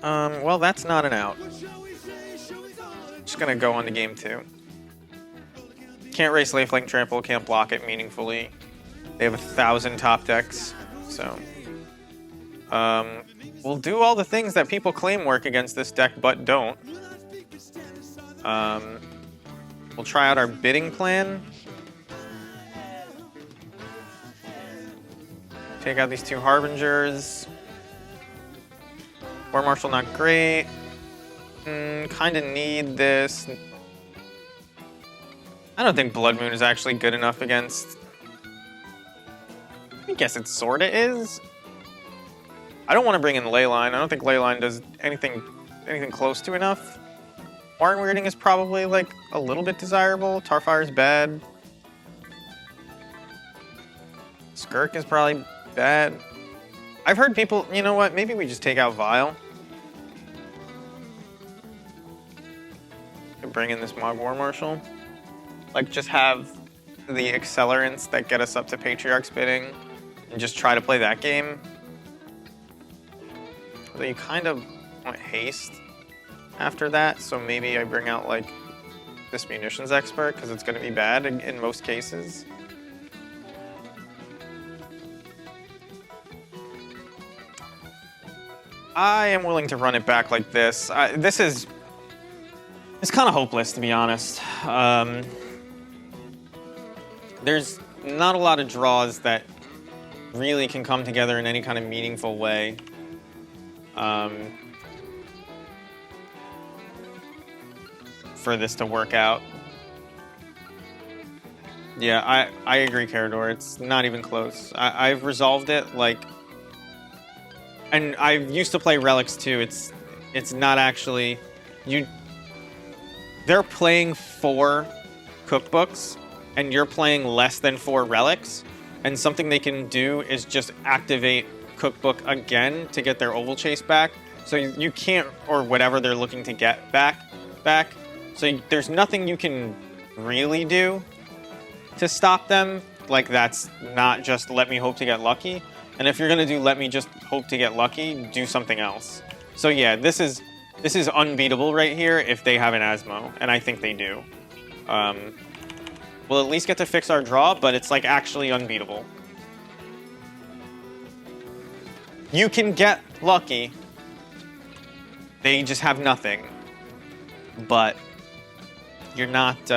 [SPEAKER 2] Well, that's not an out. Just gonna go on to game 2. Can't race Lifelink Trample, can't block it meaningfully. They have 1,000 top decks, so... we'll do all the things that people claim work against this deck, but don't. We'll try out our bidding plan. Take out these 2 Harbingers. War Marshal not great. Kind of need this. I don't think Blood Moon is actually good enough against... I guess it sorta is. I don't want to bring in Leyline. I don't think Leyline does anything close to enough. Warren Weirding is probably like a little bit desirable. Tarfire is bad. Skirk is probably bad. I've heard people, you know what, maybe we just take out Vile. And bring in this Mog War Marshal. Like, just have the accelerants that get us up to Patriarch's bidding and just try to play that game. Although you kind of want haste after that, so maybe I bring out, like, this Munitions Expert, because it's going to be bad in most cases. I am willing to run it back like this. It's kind of hopeless, to be honest. There's not a lot of draws that really can come together in any kind of meaningful way. For this to work out. Yeah, I agree, Carador. It's not even close. I've resolved it, like... And I used to play Relics too. It's not actually... They're playing 4 cookbooks, and you're playing less than 4 relics, and something they can do is just activate cookbook again to get their Oval Chase back. So you can't, or whatever they're looking to get back. So there's nothing you can really do to stop them. Like, that's not just let me hope to get lucky. And if you're gonna do let me just hope to get lucky, do something else. So yeah, this is unbeatable right here if they have an Asmo, and I think they do. We'll at least get to fix our draw, but it's like actually unbeatable. You can get lucky. They just have nothing. But you're not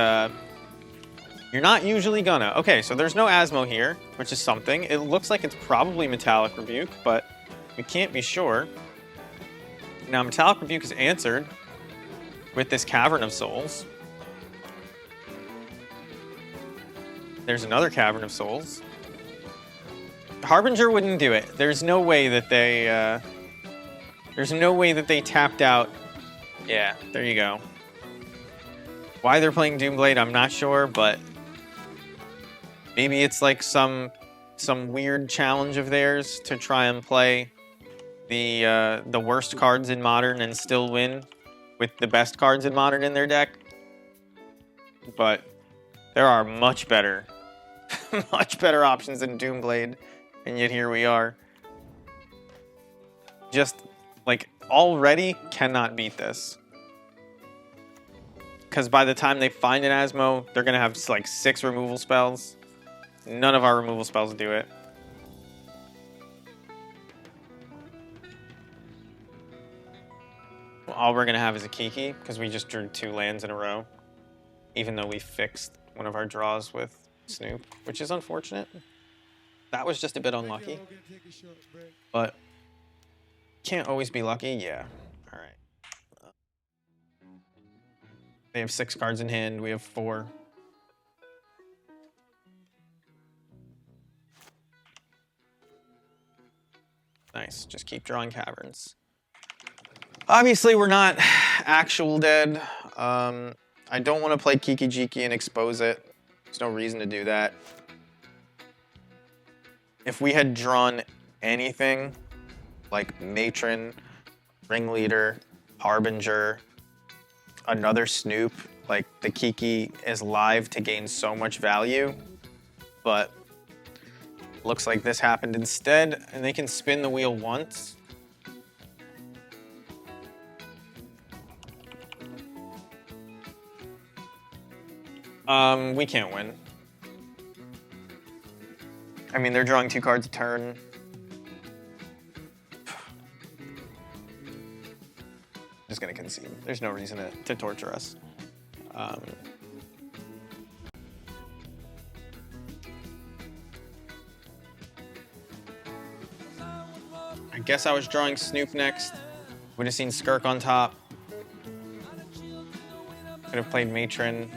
[SPEAKER 2] usually gonna. Okay, so there's no Asmo here, which is something. It looks like it's probably Metallic Rebuke, but we can't be sure. Now, Metallic Rebuke is answered with this Cavern of Souls. There's another Cavern of Souls. Harbinger wouldn't do it. There's no way that they, tapped out. Yeah, there you go. Why they're playing Doomblade, I'm not sure, but maybe it's like some weird challenge of theirs to try and play the worst cards in Modern and still win with the best cards in Modern in their deck. But there are much better much better options than Doomblade, and yet here we are. Just, like, already cannot beat this. Because by the time they find an Asmo, they're going to have, like, 6 removal spells. None of our removal spells do it. All we're going to have is a Kiki, because we just drew 2 lands in a row. Even though we fixed one of our draws with Snoop, which is unfortunate. That was just a bit unlucky. But can't always be lucky. Yeah. All right. They have 6 cards in hand. We have 4. Nice. Just keep drawing caverns. Obviously, we're not actual dead. I don't want to play Kiki Jiki and expose it. There's no reason to do that. If we had drawn anything like Matron, Ringleader, Harbinger, another Snoop, like the Kiki is live to gain so much value, but looks like this happened instead, and they can spin the wheel once. We can't win. I mean, they're drawing 2 cards a turn. Just gonna concede. There's no reason to torture us. I guess I was drawing Snoop next. Would have seen Skirk on top. Could have played Matron.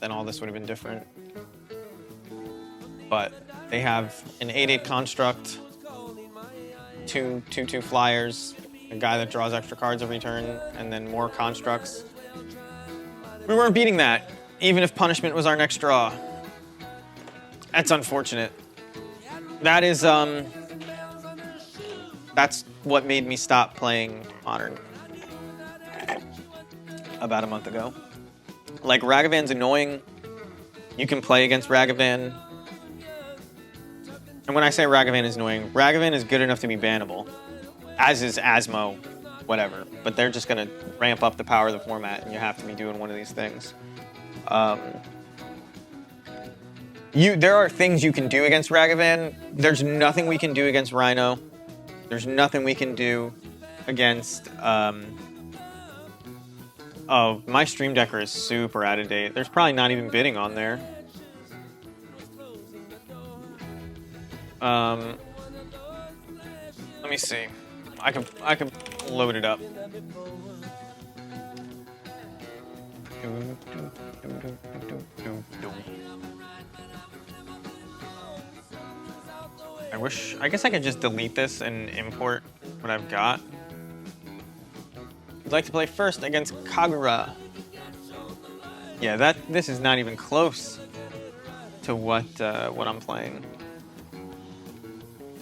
[SPEAKER 2] Then all this would have been different. But they have an 8/8 construct, 2/2 flyers, a guy that draws extra cards every turn, and then more constructs. We weren't beating that, even if punishment was our next draw. That's unfortunate. That is, that's what made me stop playing Modern about a month ago. Like, Ragavan's annoying. You can play against Ragavan. And when I say Ragavan is annoying, Ragavan is good enough to be bannable. As is Asmo, whatever. But they're just going to ramp up the power of the format, and you have to be doing one of these things. There are things you can do against Ragavan. There's nothing we can do against Rhino. There's nothing we can do against... Oh, my Stream Decker is super out of date. There's probably not even bidding on there. Let me see. I can load it up. I guess I could just delete this and import what I've got. I'd like to play first against Kagura. Yeah, this is not even close to what I'm playing.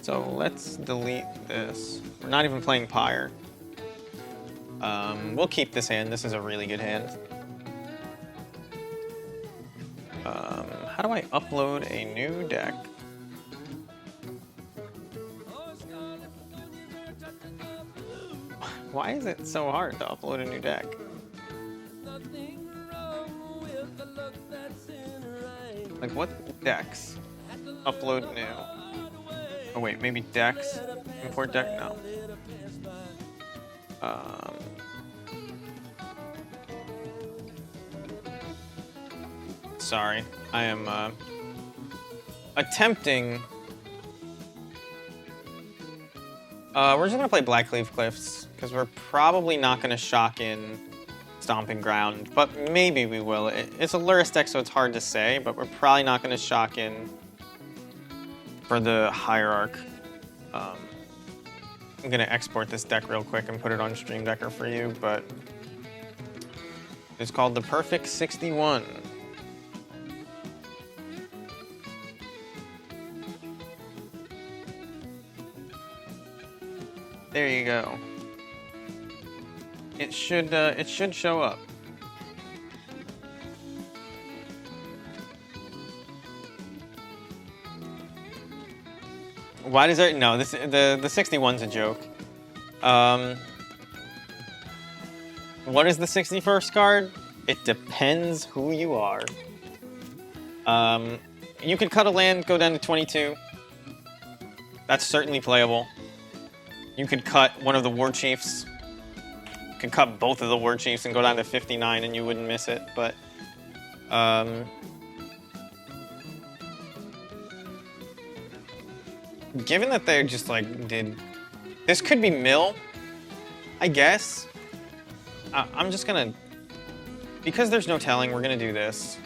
[SPEAKER 2] So let's delete this. We're not even playing Pyre. We'll keep this hand. This is a really good hand. How do I upload a new deck? Why is it so hard to upload a new deck? Like, what decks? Upload new. Oh wait, maybe decks? Import deck? No. Sorry, I am attempting. We're just gonna play Blackcleave Cliffs because we're probably not gonna shock in Stomping Ground, but maybe we will. It's a Lurrus deck, so it's hard to say, but we're probably not gonna shock in for the Hierarch. I'm gonna export this deck real quick and put it on Stream Decker for you, but it's called the Perfect 61. There you go. It should show up. Why does it? No, the 61's a joke. What is the 61st card? It depends who you are. You could cut a land, go down to 22. That's certainly playable. You could cut one of the war chiefs. You could cut both of the war chiefs and go down to 59 and you wouldn't miss it, but given that they just like did, this could be mill, I guess. I'm just gonna, because there's no telling, we're gonna do this.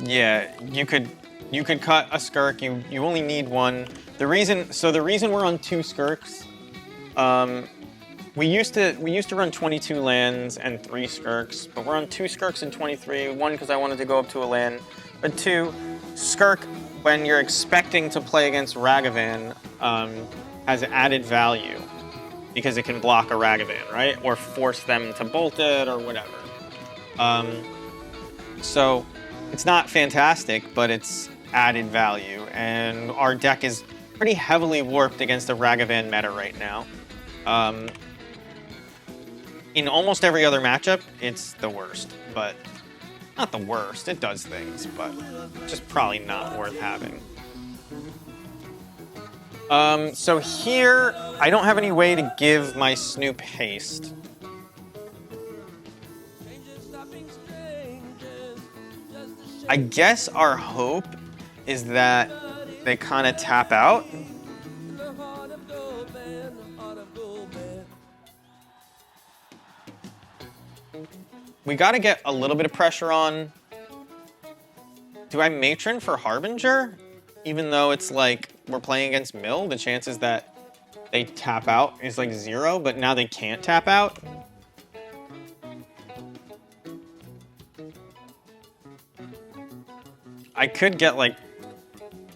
[SPEAKER 2] Yeah, you could cut a skirk. You only need one. The reason we're on 2 skirks, we used to run 22 lands and 3 skirks, but we're on 2 skirks and 23. 1 because I wanted to go up to a land, but 2, skirk when you're expecting to play against Ragavan has added value because it can block a Ragavan, right? Or force them to bolt it or whatever. So it's not fantastic, but it's added value, and our deck is pretty heavily warped against the Ragavan meta right now. In almost every other matchup, it's the worst, but not the worst. It does things, but just probably not worth having. So here, I don't have any way to give my Snoop haste. I guess our hope is that they kind of tap out. We got to get a little bit of pressure on. Do I matron for Harbinger? Even though it's like we're playing against Mill, the chances that they tap out is like 0, but now they can't tap out. I could get like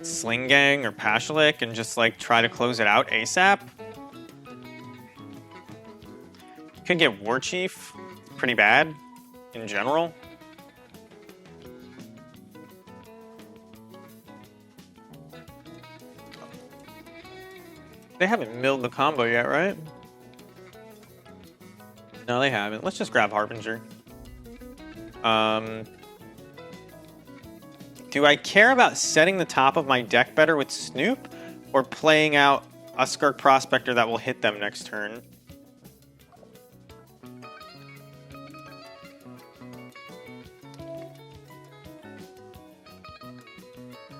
[SPEAKER 2] Sling Gang or Pashalik and just like try to close it out ASAP. Could get War Chief, pretty bad in general. They haven't milled the combo yet, right? No, they haven't. Let's just grab Harbinger. Do I care about setting the top of my deck better with Snoop or playing out a Skirk Prospector that will hit them next turn?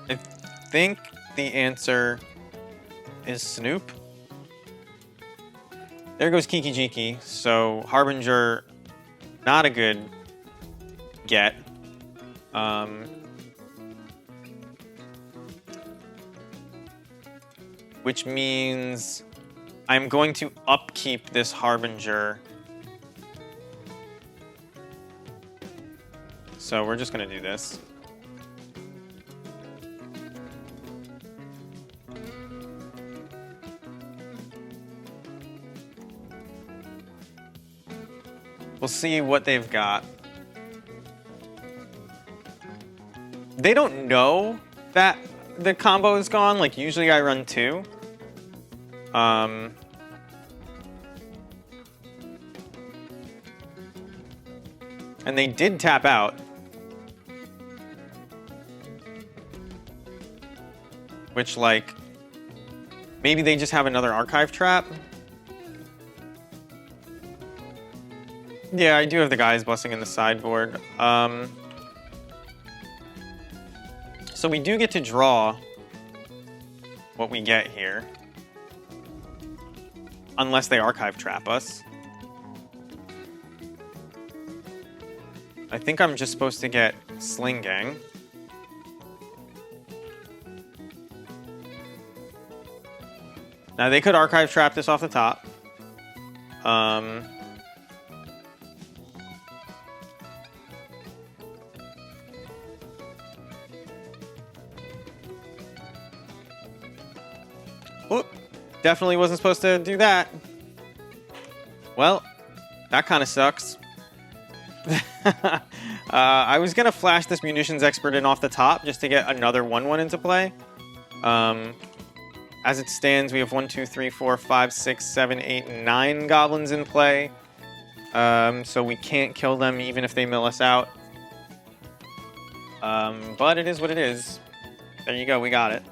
[SPEAKER 2] I think the answer is Snoop. There goes Kiki Jiki. So Harbinger, not a good get. Which means I'm going to upkeep this Harbinger. So we're just going to do this. We'll see what they've got. They don't know that the combo is gone. Like, usually I run 2. And they did tap out. Which, like, maybe they just have another archive trap. Yeah, I do have the Guy's Blessing in the sideboard. So we do get to draw what we get here. Unless they archive trap us. I think I'm just supposed to get Sling Gang. Now they could archive trap this off the top. Oop, definitely wasn't supposed to do that. Well, that kind of sucks. I was gonna flash this munitions expert in off the top just to get another 1/1 into play. As it stands, we have 1, 2, 3, 4, 5, 6, 7, 8, 9 goblins in play. So we can't kill them even if they mill us out. But it is what it is. There you go, we got it.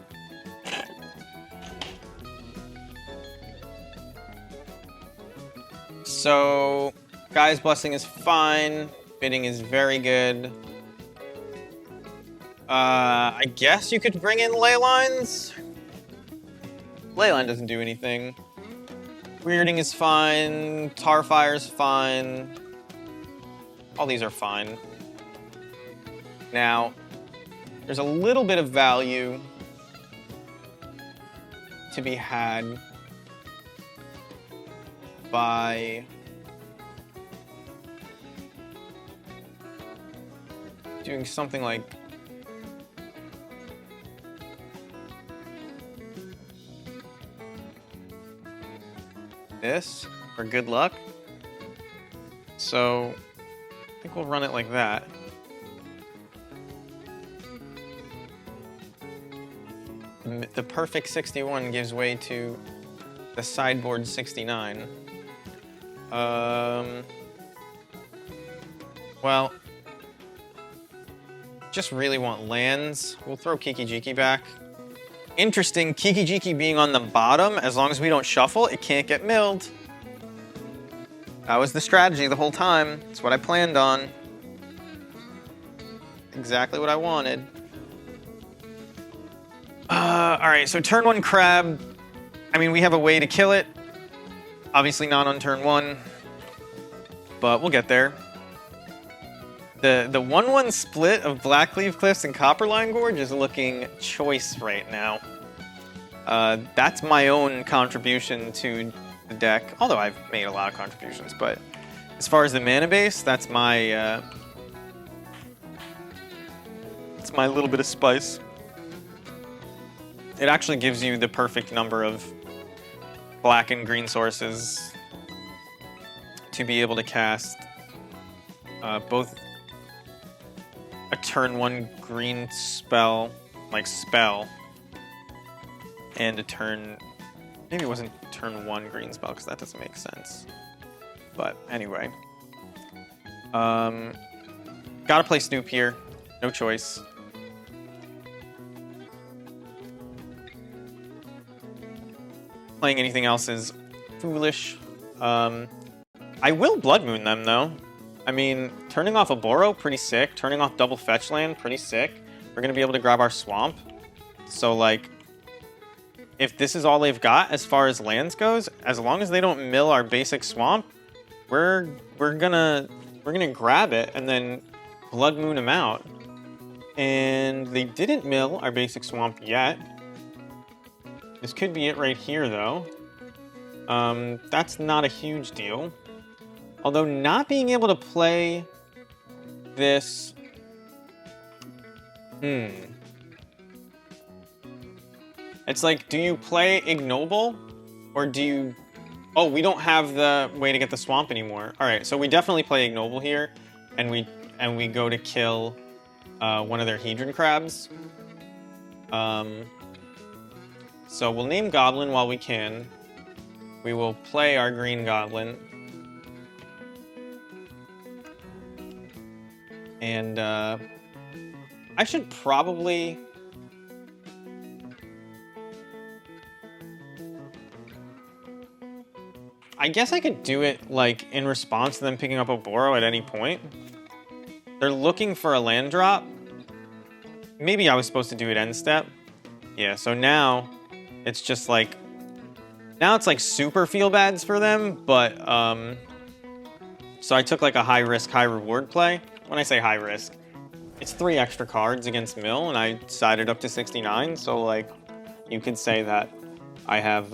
[SPEAKER 2] So, Guy's Blessing is fine. Bidding is very good. I guess you could bring in ley lines. Leyline doesn't do anything. Weirding is fine. Tarfire's fine. All these are fine. Now, there's a little bit of value to be had by doing something like this for good luck. So I think we'll run it like that. The perfect 61 gives way to the sideboard 69. Well, just really want lands. We'll throw Kiki-Jiki back. Interesting, Kiki-Jiki being on the bottom, as long as we don't shuffle, it can't get milled. That was the strategy the whole time. It's what I planned on. Exactly what I wanted. Alright, so turn 1 crab. I mean, we have a way to kill it. Obviously not on turn 1. But we'll get there. The 1/1 split of Blackleaf Cliffs and Copperline Gorge is looking choice right now. That's my own contribution to the deck. Although I've made a lot of contributions, but as far as the mana base, that's my it's my little bit of spice. It actually gives you the perfect number of black and green sources to be able to cast both a turn 1 green spell, and a turn... Maybe it wasn't turn 1 green spell, because that doesn't make sense. But anyway. Gotta play Snoop here. No choice. Playing anything else is foolish. I will Blood Moon them, though. I mean, turning off a Boro, pretty sick. Turning off double fetch land, pretty sick. We're going to be able to grab our swamp. So, like, if this is all they've got as far as lands goes, as long as they don't mill our basic swamp, we're gonna grab it and then Blood Moon them out. And they didn't mill our basic swamp yet. This could be it right here, though. That's not a huge deal. Although not being able to play this... It's like, do you play Ignoble? Or do you... Oh, we don't have the way to get the swamp anymore. Alright, so we definitely play Ignoble here. And we go to kill one of their Hedron crabs. So we'll name Goblin while we can. We will play our green Goblin. And I should probably... I guess I could do it, like, in response to them picking up a Boro at any point. They're looking for a land drop. Maybe I was supposed to do it end step. Yeah, so now it's just like... Now it's like super feel bads for them, but... So I took like a high risk, high reward play. When I say high risk, it's 3 extra cards against Mill, and I sided up to 69, so like, you could say that I have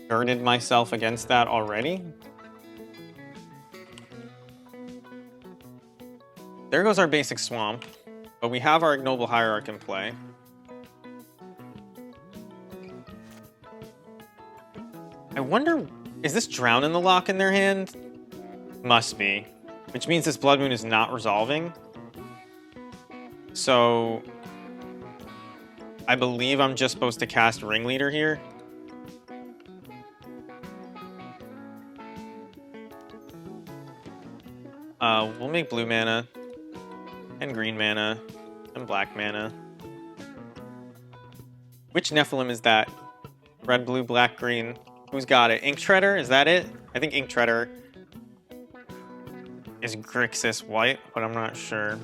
[SPEAKER 2] girded myself against that already. There goes our basic swamp, but we have our Ignoble Hierarch in play. I wonder, is this Drown in the Lock in their hand? Must be. Which means this Blood Moon is not resolving. So I believe I'm just supposed to cast Ringleader here. We'll make blue mana and green mana and black mana. Which Nephilim is that? Red, blue, black, green. Who's got it? Ink Treader? Is that it? I think Ink Treader is Grixis white, but I'm not sure.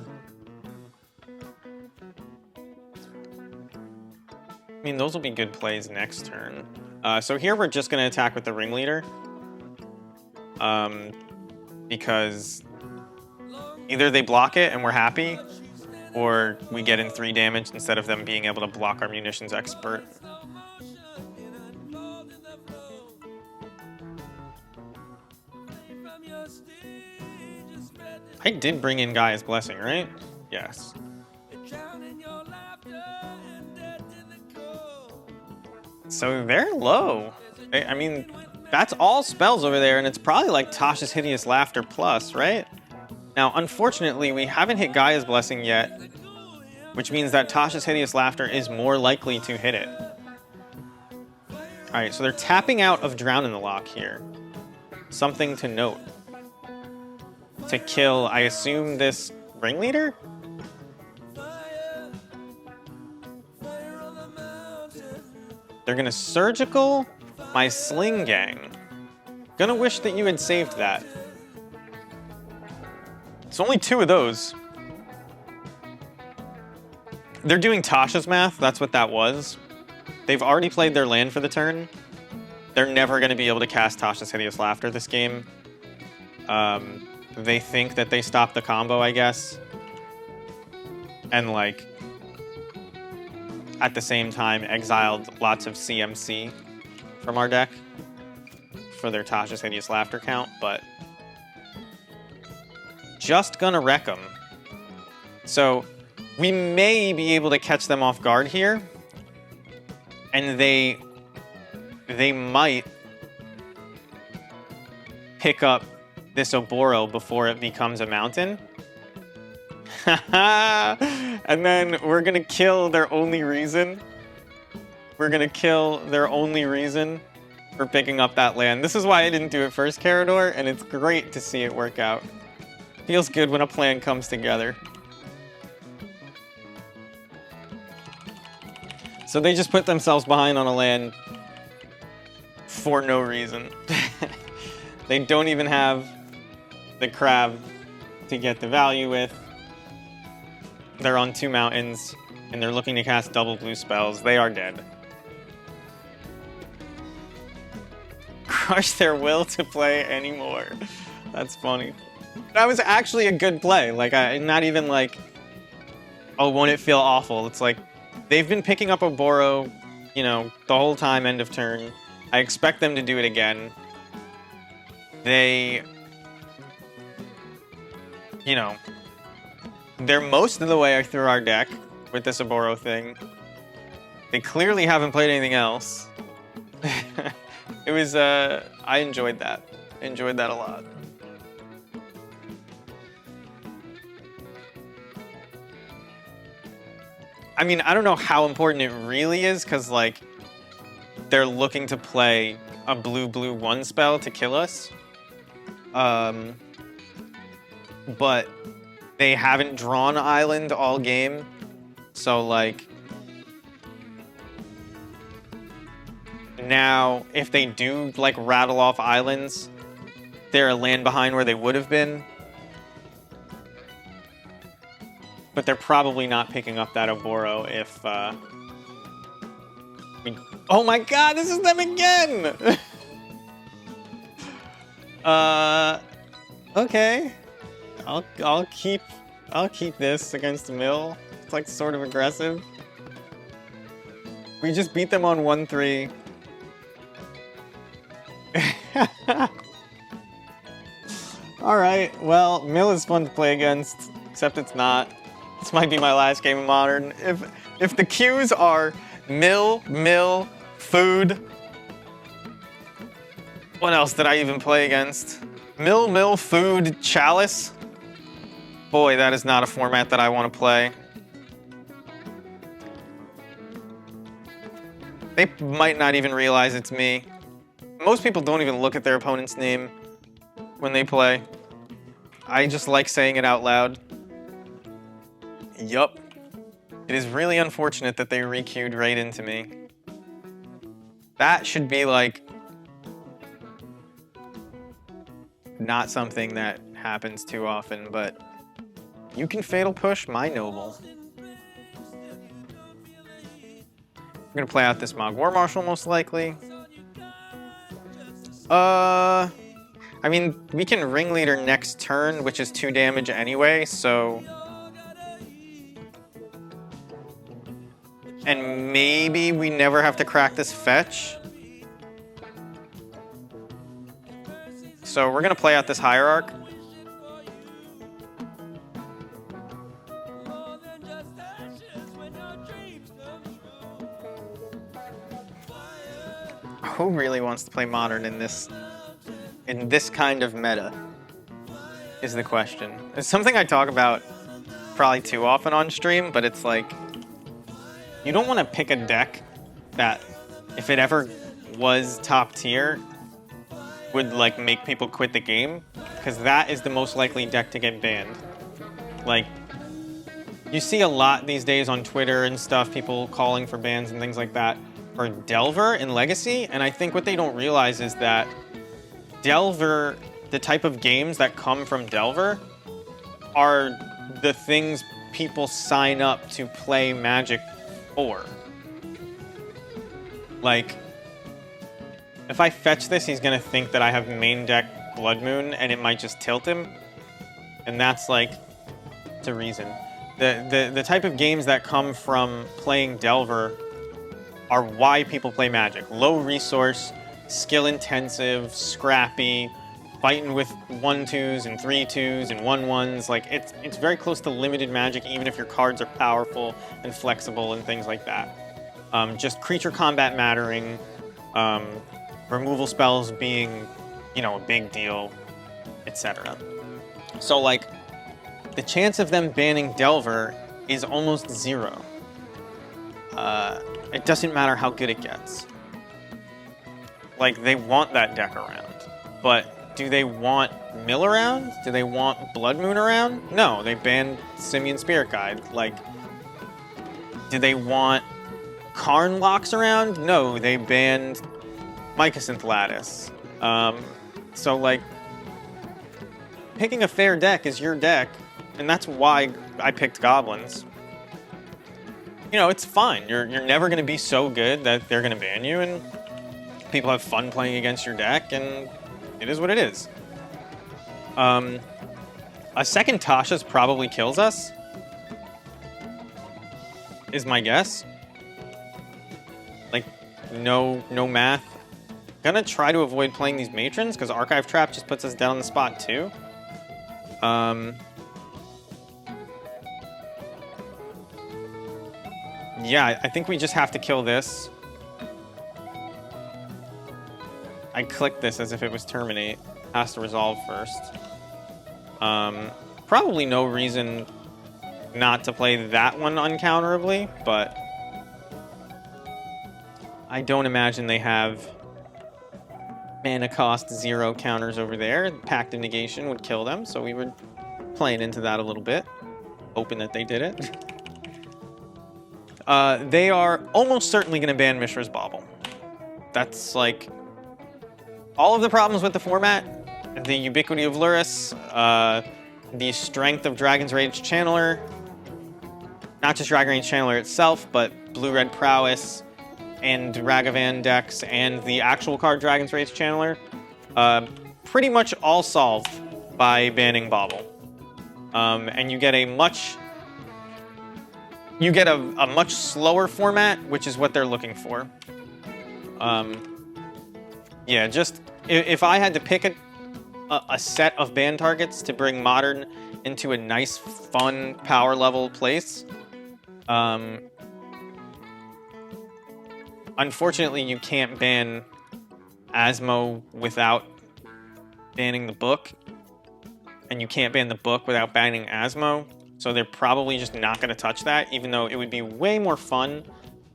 [SPEAKER 2] I mean, those will be good plays next turn. So here we're just going to attack with the Ringleader. Because either they block it and we're happy, or we get in 3 damage instead of them being able to block our Munitions Expert. I did bring in Gaia's Blessing, right? Yes. So they're low. I mean, that's all spells over there, and it's probably like Tasha's Hideous Laughter plus, right? Now, unfortunately, we haven't hit Gaia's Blessing yet, which means that Tasha's Hideous Laughter is more likely to hit it. Alright, so they're tapping out of Drown in the Loch here. Something to note. To kill, I assume, this Ringleader? They're gonna Surgical my Sling Gang. Gonna wish that you had saved that. It's only 2 of those. They're doing Tasha's math, that's what that was. They've already played their land for the turn. They're never gonna be able to cast Tasha's Hideous Laughter this game. They think that they stopped the combo, I guess. And like, at the same time, exiled lots of CMC from our deck for their Tasha's Hideous Laughter count, but just gonna wreck them. So we may be able to catch them off guard here, and they might pick up this Oboro before it becomes a mountain. And then we're gonna kill their only reason. We're gonna kill their only reason for picking up that land. This is why I didn't do it first, Carador, and it's great to see it work out. Feels good when a plan comes together. So they just put themselves behind on a land for no reason. They don't even have the crab to get the value with. They're on 2 mountains, and they're looking to cast double blue spells. They are dead. Crush their will to play anymore. That's funny. That was actually a good play. Like, not even like, oh, won't it feel awful? It's like, they've been picking up Oboro, you know, the whole time, end of turn. I expect them to do it again. They, you know, they're most of the way through our deck with this Oboro thing. They clearly haven't played anything else. It was, I enjoyed that. I enjoyed that a lot. I mean, I don't know how important it really is, because, like, they're looking to play a blue-blue 1 spell to kill us. But they haven't drawn Island all game, so, like, now, if they do, like, rattle off islands, they're a land behind where they would have been. But they're probably not picking up that Oboro if, I mean, oh my god, this is them again! Okay. I'll keep this against Mill. It's like sort of aggressive. We just beat them on 1-3. Alright, well, Mill is fun to play against, except it's not. This might be my last game of Modern. If the cues are Mill, food. What else did I even play against? Mill Food Chalice. Boy, that is not a format that I want to play. They might not even realize it's me. Most people don't even look at their opponent's name when they play. I just like saying it out loud. Yup. It is really unfortunate that they re-queued right into me. That should be like not something that happens too often, but you can fatal push my noble. I'm gonna play out this Mog War Marshal most likely. I mean, we can Ringleader next turn, which is 2 damage anyway, so... And maybe we never have to crack this fetch. So we're gonna play out this Hierarch. Who really wants to play Modern in this kind of meta? Is the question. It's something I talk about probably too often on stream, but it's like, you don't want to pick a deck that, if it ever was top tier, would like make people quit the game, because that is the most likely deck to get banned. Like, you see a lot these days on Twitter and stuff, people calling for bans and things like that for Delver in Legacy, and I think what they don't realize is that Delver, the type of games that come from Delver, are the things people sign up to play Magic for. Like, if I fetch this, he's gonna think that I have main deck Blood Moon, and it might just tilt him. And that's like, it's a reason. The type of games that come from playing Delver are why people play Magic. Low resource, skill intensive, scrappy, fighting with 1/2s and 3/2s and 1/1s. Like, it's very close to limited Magic, even if your cards are powerful and flexible and things like that. Just creature combat mattering, removal spells being, you know, a big deal, etc. So, like, the chance of them banning Delver is almost 0. It doesn't matter how good it gets. Like, they want that deck around. But do they want Mill around? Do they want Blood Moon around? No, they banned Simian Spirit Guide. Like, do they want Karn Locks around? No, they banned Mycosynth Lattice. So, like, picking a fair deck is your deck, and that's why I picked Goblins. You know, it's fine. You're never going to be so good that they're going to ban you, and people have fun playing against your deck, and it is what it is. A second Tasha's probably kills us, is my guess. Like, no math. Gonna try to avoid playing these Matrons, because Archive Trap just puts us down on the spot, too. Yeah, I think we just have to kill this. I clicked this as if it was Terminate. Has to resolve first. Probably no reason not to play that one uncounterably, but I don't imagine they have mana cost 0 counters over there. Pact of Negation would kill them, so we would play into that a little bit, hoping that they did it. They are almost certainly going to ban Mishra's Bauble. That's like all of the problems with the format, the ubiquity of Lurrus, the strength of Dragon's Rage Channeler, not just Dragon Rage Channeler itself, but Blue-Red Prowess, and Ragavan decks, and the actual card Dragon's Rage Channeler, pretty much all solved by banning Bauble. And you get a much slower format, which is what they're looking for. Yeah, just if I had to pick a set of ban targets to bring Modern into a nice, fun, power level place, unfortunately, you can't ban Asmo without banning the book. And you can't ban the book without banning Asmo. So they're probably just not going to touch that, even though it would be way more fun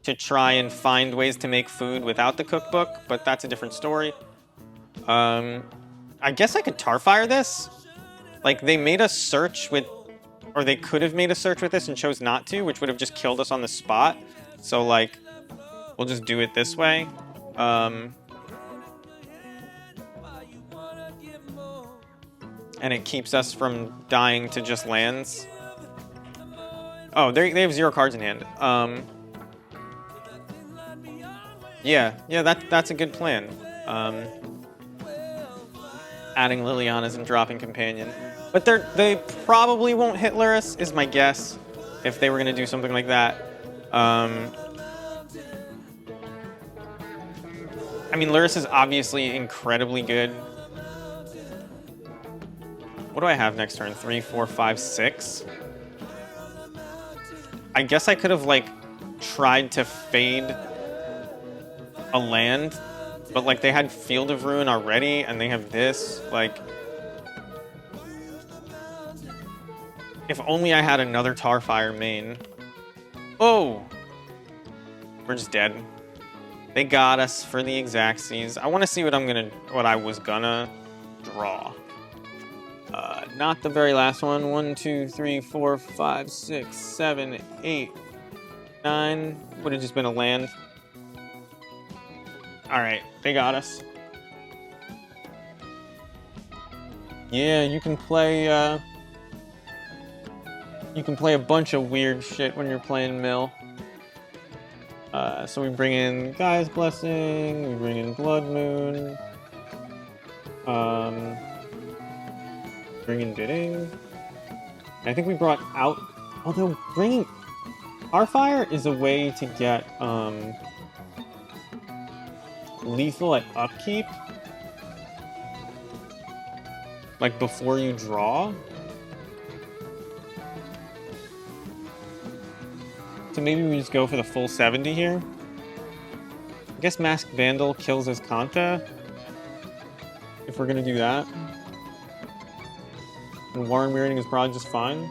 [SPEAKER 2] to try and find ways to make food without the cookbook, but that's a different story. I guess I could Tarfire this. Like, they made us search with, or they could have made us search with this and chose not to, which would have just killed us on the spot. So, like, we'll just do it this way. And it keeps us from dying to just lands. Oh, they have 0 cards in hand. Yeah, that's a good plan. Adding Liliana's and dropping Companion. But they probably won't hit Luris, is my guess, if they were going to do something like that. I mean, Luris is obviously incredibly good. What do I have next turn? 3, 4, 5, 6? I guess I could have, like, tried to fade a land, but, like, they had Field of Ruin already, and they have this, like... If only I had another Tarfire main. Oh! We're just dead. They got us for the Exactsies. I want to see what I was gonna draw. Not the very last one. 1, 2, 3, 4, 5, 6, 7, 8, 9. Would have just been a land. Alright, they got us. Yeah, you can play a bunch of weird shit when you're playing Mill. So we bring in Gaia's Blessing, we bring in Blood Moon. Bring in Bidding. I think we brought out... Although bringing... Starfire is a way to get lethal at upkeep. Like before you draw. So maybe we just go for the full 70 here. I guess Masked Vandal kills his Kanta. If we're gonna do that. And Warren Wearing is probably just fine.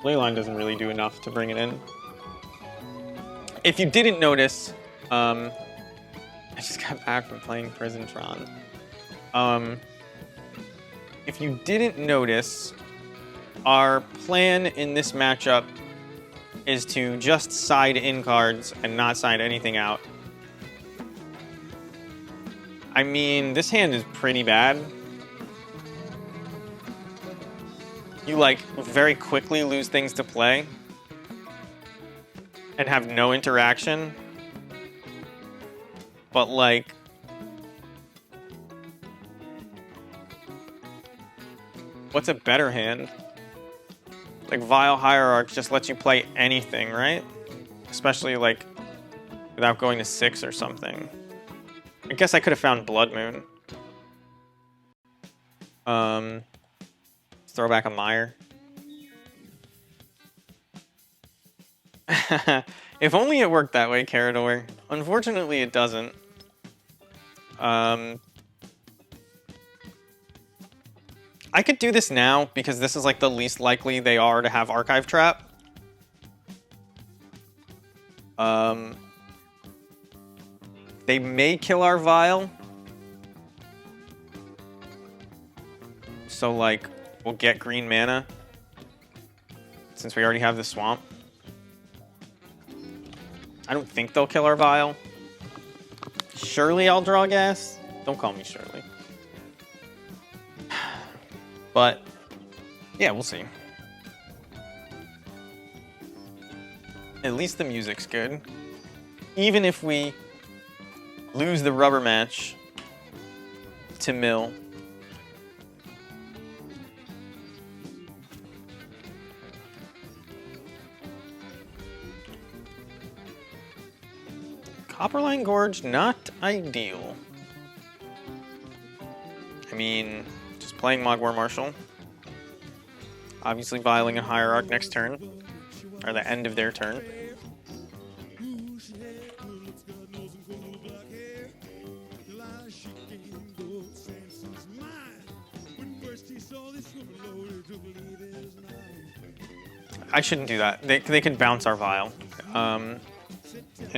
[SPEAKER 2] Leyline doesn't really do enough to bring it in. If you didn't notice, I just got back from playing Prison Tron. If you didn't notice, our plan in this matchup is to just side in cards and not side anything out. I mean, this hand is pretty bad. You, like, very quickly lose things to play and have no interaction. But, like... What's a better hand? Like, Vile Hierarch just lets you play anything, right? Especially, like, without going to 6 or something. I guess I could have found Blood Moon. Throw back a Mire. If only it worked that way, Carador. Unfortunately, it doesn't. I could do this now, because this is like the least likely they are to have Archive Trap. They may kill our Vile. So, like, we'll get green mana. Since we already have the Swamp. I don't think they'll kill our Vile. Surely I'll draw gas. Don't call me Shirley. But, yeah, we'll see. At least the music's good. Even if we lose the rubber match to Mill. Copperline Gorge, not ideal. I mean, just playing Mogwar Marshal. Obviously viling a Hierarch next turn. Or the end of their turn. I shouldn't do that. They could bounce our Vial. And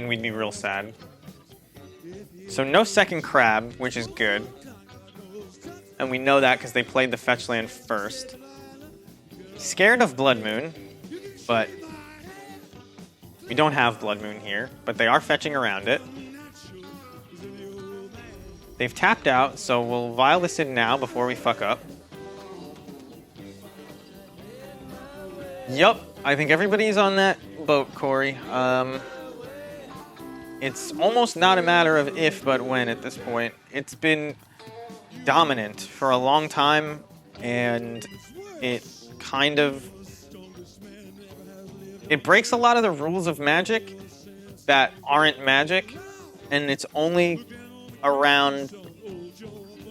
[SPEAKER 2] we'd be real sad. So no second crab, which is good. And we know that because they played the fetch land first. Scared of Blood Moon, but we don't have Blood Moon here, but they are fetching around it. They've tapped out, so we'll Vial this in now before we fuck up. Yup, I think everybody's on that boat, Corey. It's almost not a matter of if, but when at this point. It's been dominant for a long time, and it kind of... It breaks a lot of the rules of Magic that aren't Magic, and it's only around,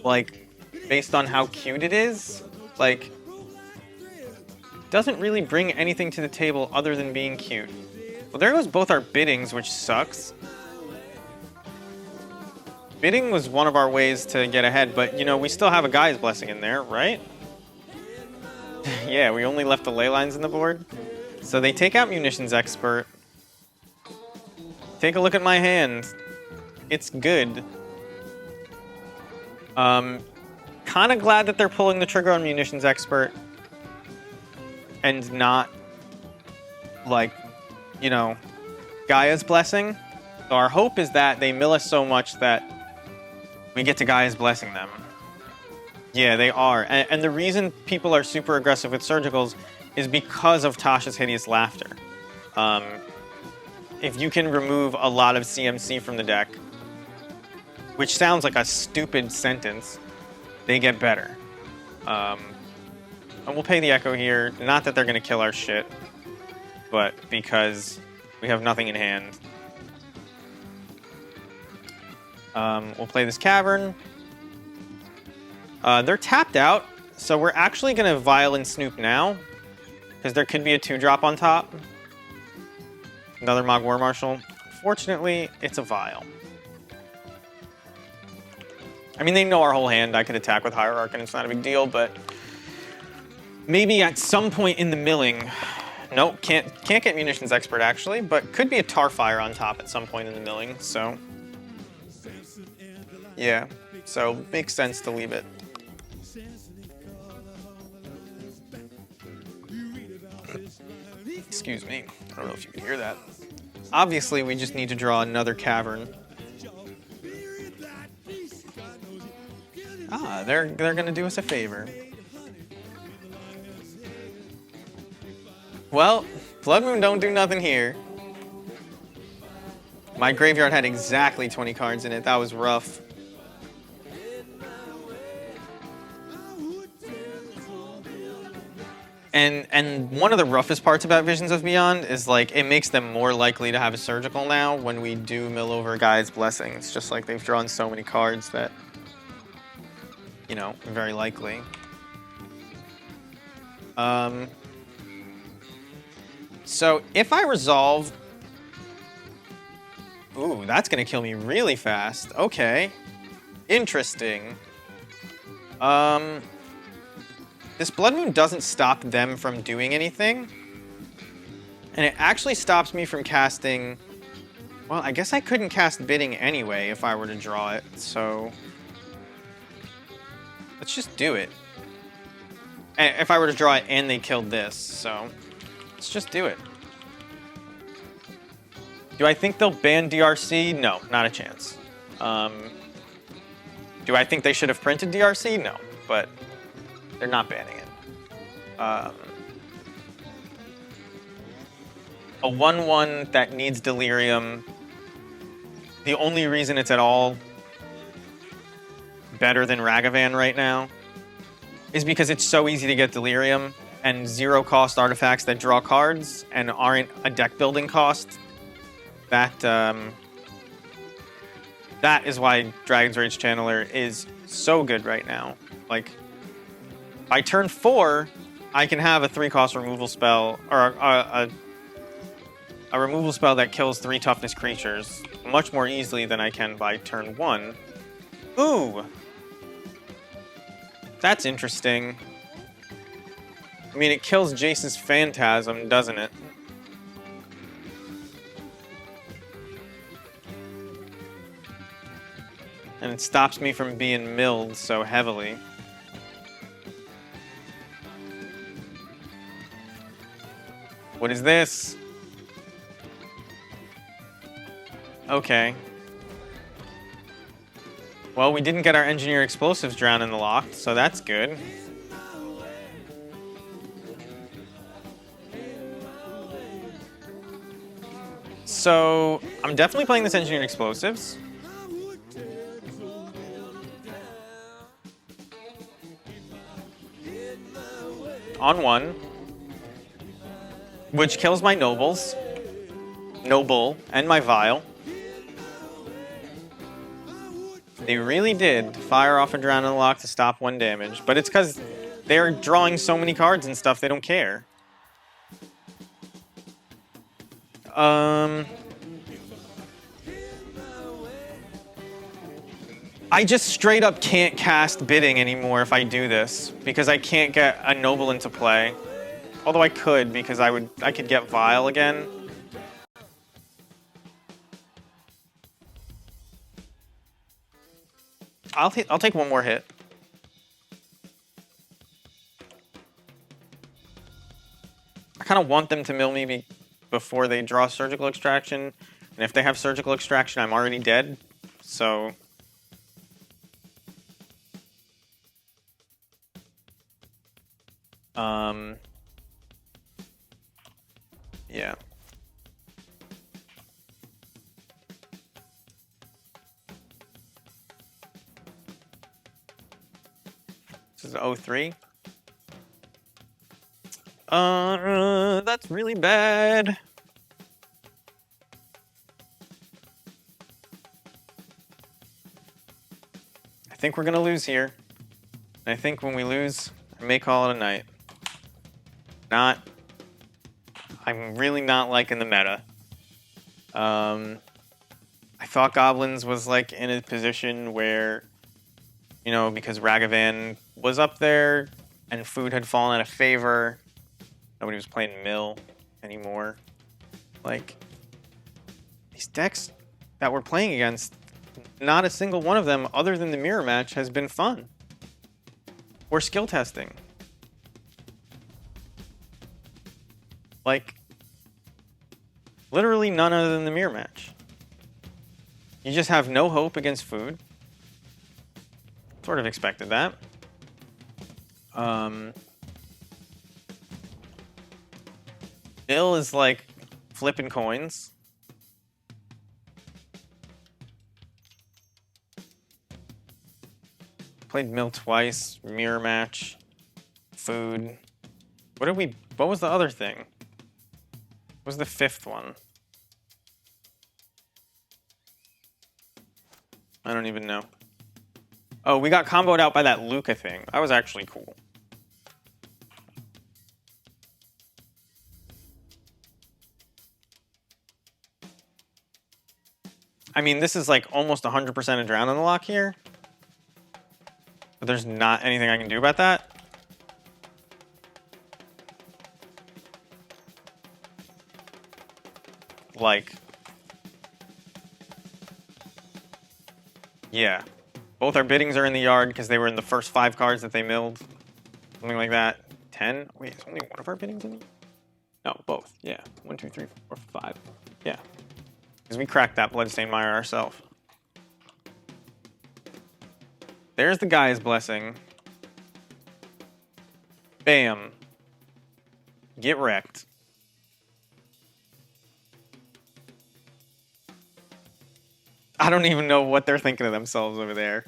[SPEAKER 2] like, based on how cute it is. Like, doesn't really bring anything to the table other than being cute. Well, there goes both our biddings, which sucks. Bidding was one of our ways to get ahead, but, you know, we still have a Guy's Blessing in there, right? Yeah, we only left the ley lines in the board. So they take out Munitions Expert. Take a look at my hand. It's good. Kind of glad that they're pulling the trigger on Munitions Expert and not, like, you know, Gaia's Blessing. So our hope is that they mill us so much that we get to Gaia's Blessing them. Yeah, they are. And the reason people are super aggressive with Surgicals is because of Tasha's Hideous Laughter. If you can remove a lot of CMC from the deck, which sounds like a stupid sentence, they get better. And we'll pay the Echo here. Not that they're going to kill our shit, but because we have nothing in hand. We'll play this Cavern. They're tapped out, so we're actually going to Vial and Snoop now, because there could be a 2-drop on top. Another Mog War Marshal. Unfortunately, it's a Vial. I mean, they know our whole hand. I could attack with Hierarch, and it's not a big deal, but maybe at some point in the milling... Nope, can't get Munitions Expert, actually, but could be a Tarfire on top at some point in the milling, so... Yeah, so makes sense to leave it. Excuse me, I don't know if you can hear that. Obviously, we just need to draw another Cavern. Ah, they're gonna do us a favor. Well, Blood Moon don't do nothing here. My graveyard had exactly 20 cards in it. That was rough. And one of the roughest parts about Visions of Beyond is, like, it makes them more likely to have a Surgical now when we do mill over Gaia's Blessing. It's just like they've drawn so many cards that, you know, very likely. So if I resolve... Ooh, that's gonna kill me really fast. Okay. Interesting. This Blood Moon doesn't stop them from doing anything. And it actually stops me from casting... Well, I guess I couldn't cast Bidding anyway if I were to draw it, so... Let's just do it. If I were to draw it and they killed this, so... Let's just do it. Do I think they'll ban DRC? No, not a chance. Do I think they should have printed DRC? No, but they're not banning it. A 1/1 that needs Delirium. The only reason it's at all better than Ragavan right now is because it's so easy to get Delirium and 0-cost artifacts that draw cards and aren't a deck building cost. That is why Dragon's Rage Channeler is so good right now. Like, by turn 4, I can have a 3-cost removal spell, or a removal spell that kills 3 toughness creatures much more easily than I can by turn 1. Ooh! That's interesting. I mean, it kills Jace's phantasm, doesn't it? And it stops me from being milled so heavily. What is this? Okay. Well, we didn't get our engineer explosives drowned in the lock, so that's good. So, I'm definitely playing this engineered explosives. On one. Which kills my nobles. Noble, and my vial. They really did fire off a drown in the lock to stop 1 damage, but it's because they're drawing so many cards and stuff, they don't care. I just straight up can't cast bidding anymore if I do this, because I can't get a noble into play. Although I could, because I could get Vial again. I'll take one more hit. I kind of want them to mill me before they draw Surgical Extraction, and if they have Surgical Extraction, I'm already dead. So yeah. This is 03. That's really bad. I think we're gonna lose here. I think when we lose, I may call it a night. I'm really not liking the meta. I thought Goblins was like in a position where, you know, because Ragavan was up there and food had fallen out of favor, nobody was playing Mill anymore. Like, these decks that we're playing against, not a single one of them, other than the mirror match, has been fun. Or skill testing. Like, literally none other than the mirror match. You just have no hope against food. Sort of expected that. Bill is like flipping coins. Played Mill twice, mirror match, food. What was the other thing? What was the fifth one? I don't even know. Oh, we got comboed out by that Luca thing. That was actually cool. I mean, this is like almost 100% a drown in the lock here. But there's not anything I can do about that. Like, yeah. Both our biddings are in the yard because they were in the first 5 cards that they milled. Something like that. 10? Wait, is only one of our biddings in? No, both. Yeah. 1, 2, 3, 4, 5. Yeah. Because we cracked that Bloodstained Mire ourselves. There's the Guy's Blessing. Bam. Get wrecked. I don't even know what they're thinking of themselves over there.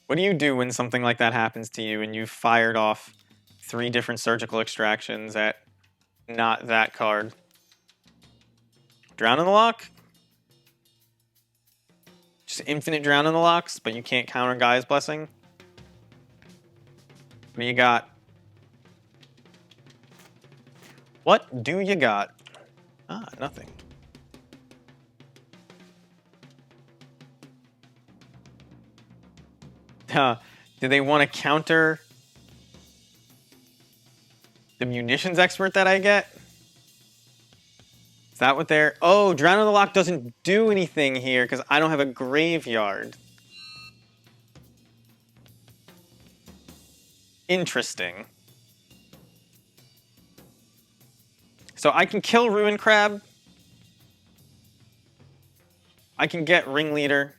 [SPEAKER 2] What do you do when something like that happens to you and you've fired off 3 different surgical extractions at not that card? Drown in the lock? Just infinite drown in the locks, but you can't counter Guy's Blessing? What do you got? What do you got? Ah, nothing. Do they want to counter The munitions expert that I get? Is that what they're... Oh, Drown in the Loch doesn't do anything here because I don't have a graveyard. Interesting. So I can kill Ruin Crab. I can get Ringleader.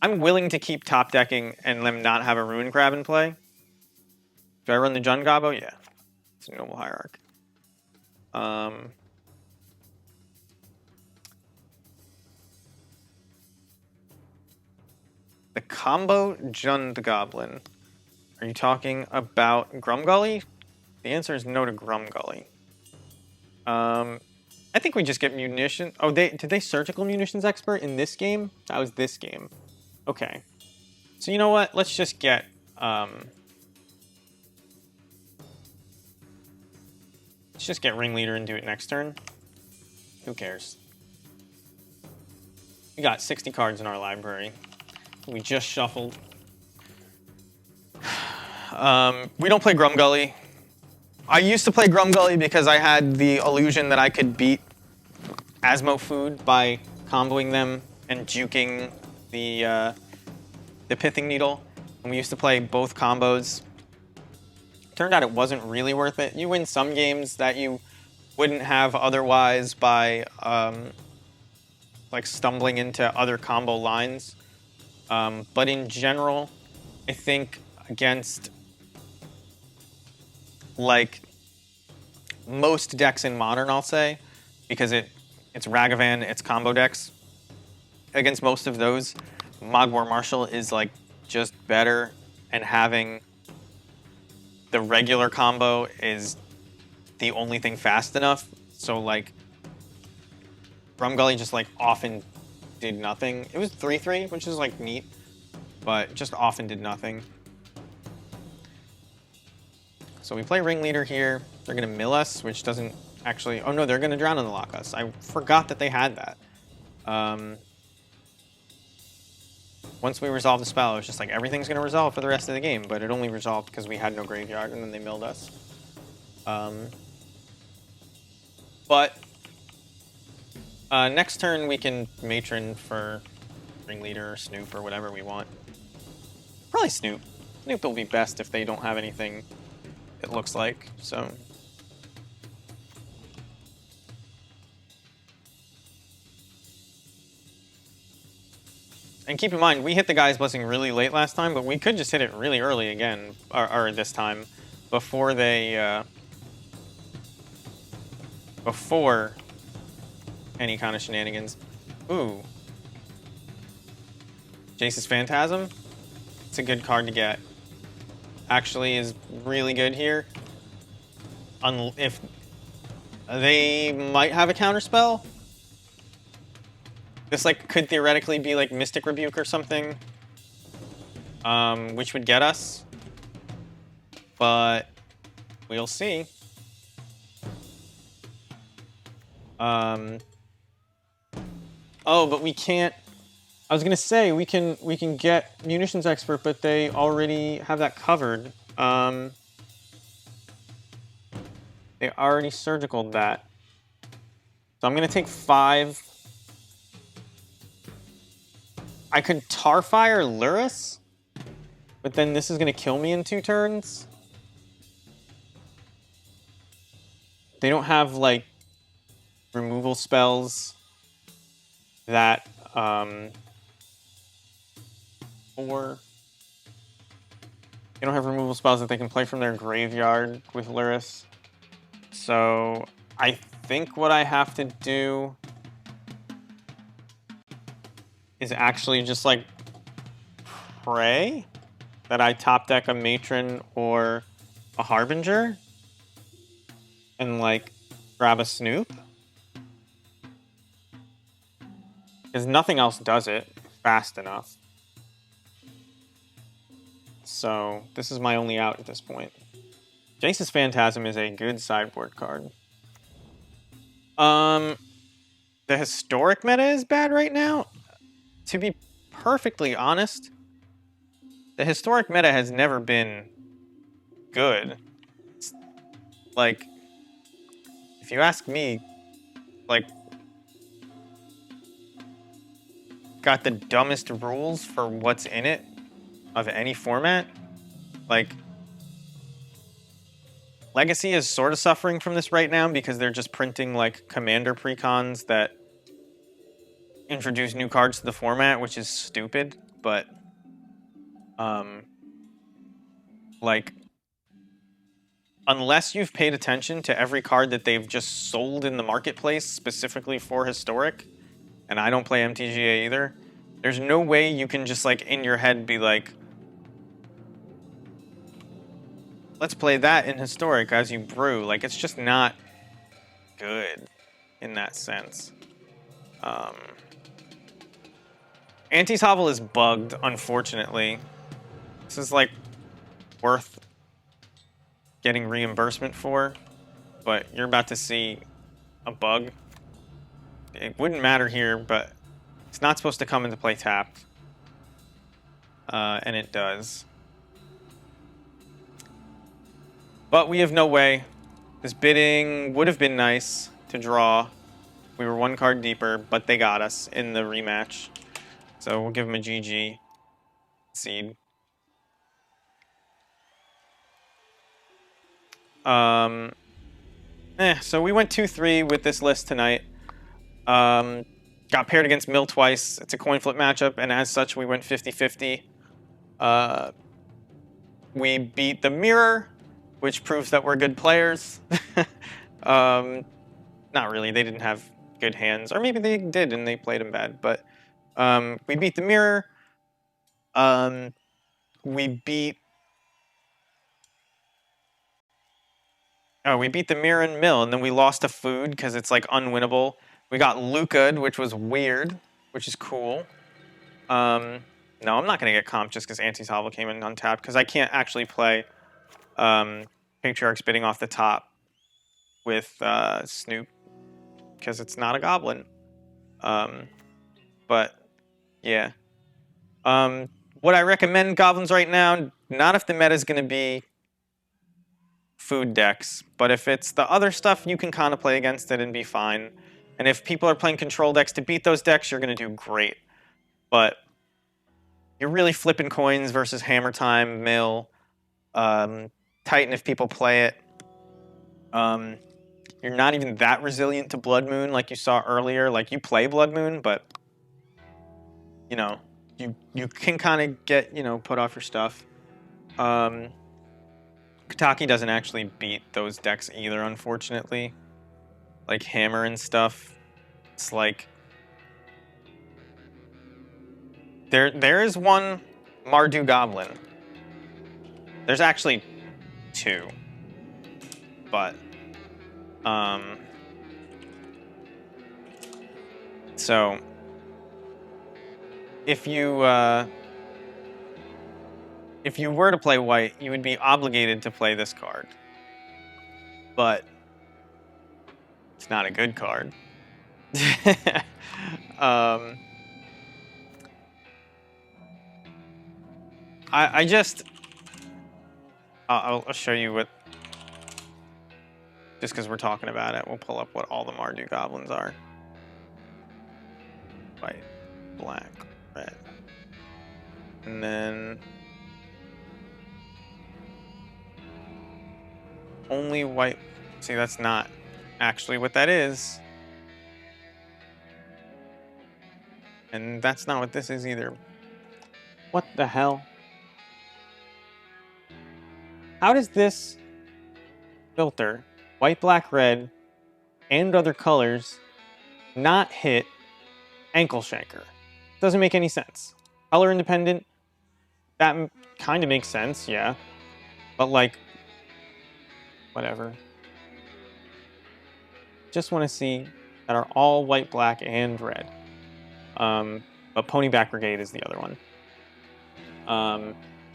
[SPEAKER 2] I'm willing to keep top decking and them not have a Ruin Crab in play. Do I run the Jun Gobbo? Yeah. It's a Noble Hierarch. The combo Jun the Goblin. Are you talking about Grumgully? The answer is no to Grumgully. I think we just get munition. Oh, did they surgical munitions expert in this game? That was this game. Okay. So you know what? Let's just get let's just get Ringleader and do it next turn. Who cares? We got 60 cards in our library. We just shuffled. We don't play Grumgully. I used to play Grumgully because I had the illusion that I could beat Asmo Food by comboing them and juking the Pithing Needle. And we used to play both combos. Turned out it wasn't really worth it. You win some games that you wouldn't have otherwise by like stumbling into other combo lines. But in general, I think against like most decks in Modern, I'll say, because it's Ragavan, it's combo decks. Against most of those, Mogwar Marshal is like just better, and having the regular combo is the only thing fast enough. So like Grumgully just like often did nothing. It was 3/3, which is like neat, but just often did nothing. So we play Ringleader here. They're gonna mill us, which doesn't actually... Oh no, they're gonna Drown in the Loch us. I forgot that they had that. Once we resolve the spell, it was just like everything's gonna resolve for the rest of the game, but it only resolved because we had no graveyard and then they milled us. But next turn we can Matron for Ringleader or Snoop or whatever we want. Probably Snoop. Snoop will be best if they don't have anything, it looks like, so. And keep in mind, we hit the Guy's Blessing really late last time, but we could just hit it really early again, or this time, before they, before any kind of shenanigans. Ooh. Jace's Phantasm? It's a good card to get. Actually is really good here. If they might have a counterspell. This like could theoretically be like Mystic Rebuke or something, which would get us, but we'll see. Oh, but we can't. I was gonna say we can get Munitions Expert, but they already have that covered. They already surgicaled that, so I'm gonna take 5. I could Tarfire Lurrus, but then this is gonna kill me in 2 turns. They don't have like removal spells that or they don't have removal spells that they can play from their graveyard with Lurrus. So I think what I have to do is actually just like pray that I top deck a Matron or a Harbinger and like grab a Snoop. Because nothing else does it fast enough. So this is my only out at this point. Jace's Phantasm is a good sideboard card. The historic meta is bad right now. To be perfectly honest, the historic meta has never been good. It's, like, if you ask me, like, got the dumbest rules for what's in it of any format. Like, Legacy is sort of suffering from this right now because they're just printing, like, Commander precons that introduce new cards to the format, which is stupid, but, like, unless you've paid attention to every card that they've just sold in the marketplace specifically for Historic, and I don't play MTGA either, there's no way you can just, like, in your head be like, let's play that in Historic as you brew. Like, it's just not good in that sense. Auntie's Hovel is bugged, unfortunately. This is, like, worth getting reimbursement for, but you're about to see a bug. It wouldn't matter here, but it's not supposed to come into play tapped. And it does. But we have no way. This bidding would have been nice to draw. We were one card deeper, but they got us in the rematch. So we'll give them a GG seed. So we went 2-3 with this list tonight. Got paired against Mill twice. It's a coin flip matchup, and as such, we went 50-50. We beat the Mirror, which proves that we're good players. Not really. They didn't have good hands. Or maybe they did, and they played them bad. But we beat the Mirror. We beat the Mirror and Mill, and then we lost to Food because it's, like, unwinnable. We got Luca, which was weird, which is cool. No, I'm not going to get comp just because Auntie's Hovel came in untapped, because I can't actually play Patriarch's Bidding off the top with Snoop, because it's not a Goblin. But, yeah. Would I recommend Goblins right now? Not if the meta is going to be Food decks, but if it's the other stuff, you can kind of play against it and be fine. And if people are playing control decks to beat those decks, you're going to do great. But you're really flipping coins versus Hammer Time, Mill, Titan if people play it. You're not even that resilient to Blood Moon like you saw earlier. Like, you play Blood Moon, but, you know, you can kind of get, you know, put off your stuff. Kataki doesn't actually beat those decks either, unfortunately. Like Hammer and stuff. It's like, there is one Mardu Goblin. There's actually two. But so if you were to play white, you would be obligated to play this card. But it's not a good card. I'll show you what, just because we're talking about it, we'll pull up what all the Mardu Goblins are. White, black, red. And then only white. See, that's not actually what that is. And that's not what this is either. What the hell? How does this filter, white, black, red, and other colors, not hit Ankle Shanker? Doesn't make any sense. Color independent, that kind of makes sense, yeah. But, like, whatever. Just want to see that are all white, black, and red. But Ponyback Brigade is the other one.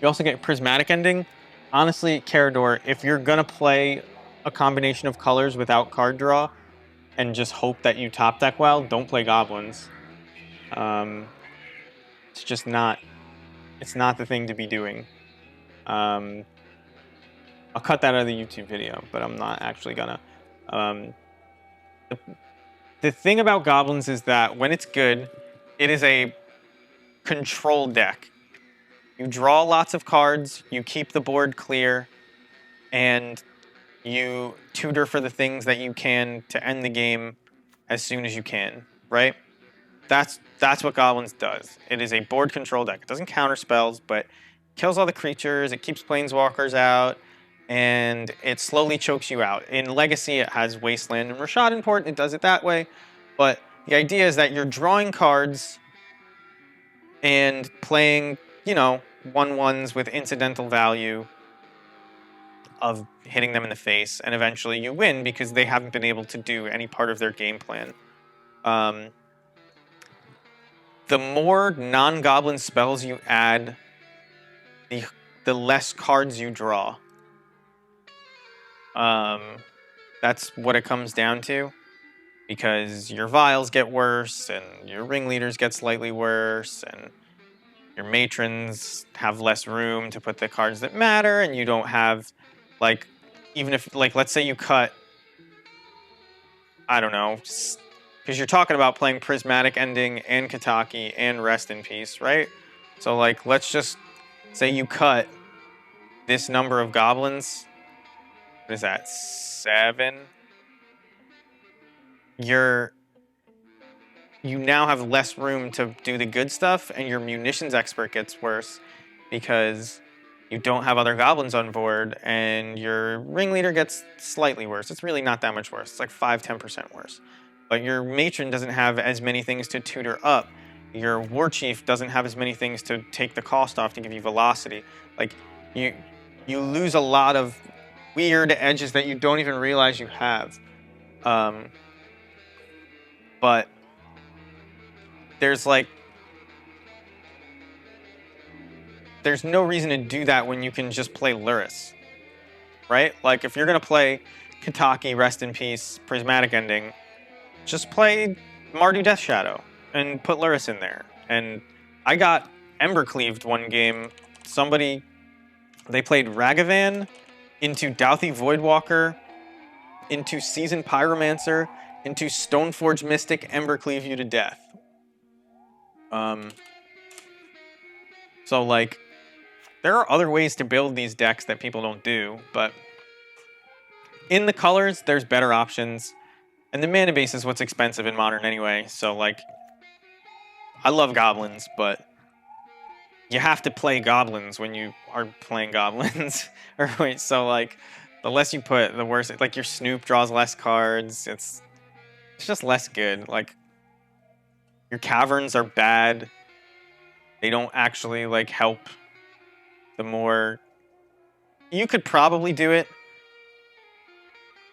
[SPEAKER 2] You also get Prismatic Ending. Honestly, Carador, if you're going to play a combination of colors without card draw and just hope that you top deck well, don't play Goblins. It's just not... It's not the thing to be doing. I'll cut that out of the YouTube video, but I'm not actually gonna. Um, the thing about Goblins is that when it's good, it is a control deck. You draw lots of cards, you keep the board clear, and you tutor for the things that you can to end the game as soon as you can, right? That's what Goblins does. It is a board control deck. It doesn't counter spells, but kills all the creatures, it keeps planeswalkers out, and it slowly chokes you out. In Legacy, it has Wasteland and Rashad Import, it does it that way, but the idea is that you're drawing cards and playing, you know, 1/1s with incidental value of hitting them in the face, and eventually you win because they haven't been able to do any part of their game plan. The more non-goblin spells you add, the less cards you draw. That's what it comes down to, because your vials get worse, and your ringleaders get slightly worse, and your matrons have less room to put the cards that matter, and you don't have, like, even if, like, let's say you cut, I don't know, because you're talking about playing Prismatic Ending and Kataki and Rest in Peace, right? So, like, let's just say you cut this number of goblins. What is that, 7? You now have less room to do the good stuff, and your munitions expert gets worse because you don't have other goblins on board, and your ringleader gets slightly worse. It's really not that much worse. It's like 5-10% worse. But your matron doesn't have as many things to tutor up. Your war chief doesn't have as many things to take the cost off to give you velocity. Like, you lose a lot of weird edges that you don't even realize you have. But there's no reason to do that when you can just play Luris, right? Like, if you're gonna play Kataki, Rest in Peace, Prismatic Ending, just play Mardu Death Shadow and put Luris in there. And I got Embercleaved one game. They played Ragavan into Douthie Voidwalker, into Seasoned Pyromancer, into Stoneforge Mystic, Embercleave you to death. So, like, there are other ways to build these decks that people don't do, but in the colors, there's better options. And the mana base is what's expensive in Modern anyway, so, like, I love Goblins, but you have to play Goblins when you are playing Goblins. Or wait, so, like, the less you put, the worse. Like, your Snoop draws less cards. It's just less good. Like, your Caverns are bad. They don't actually, like, help. The more... You could probably do it.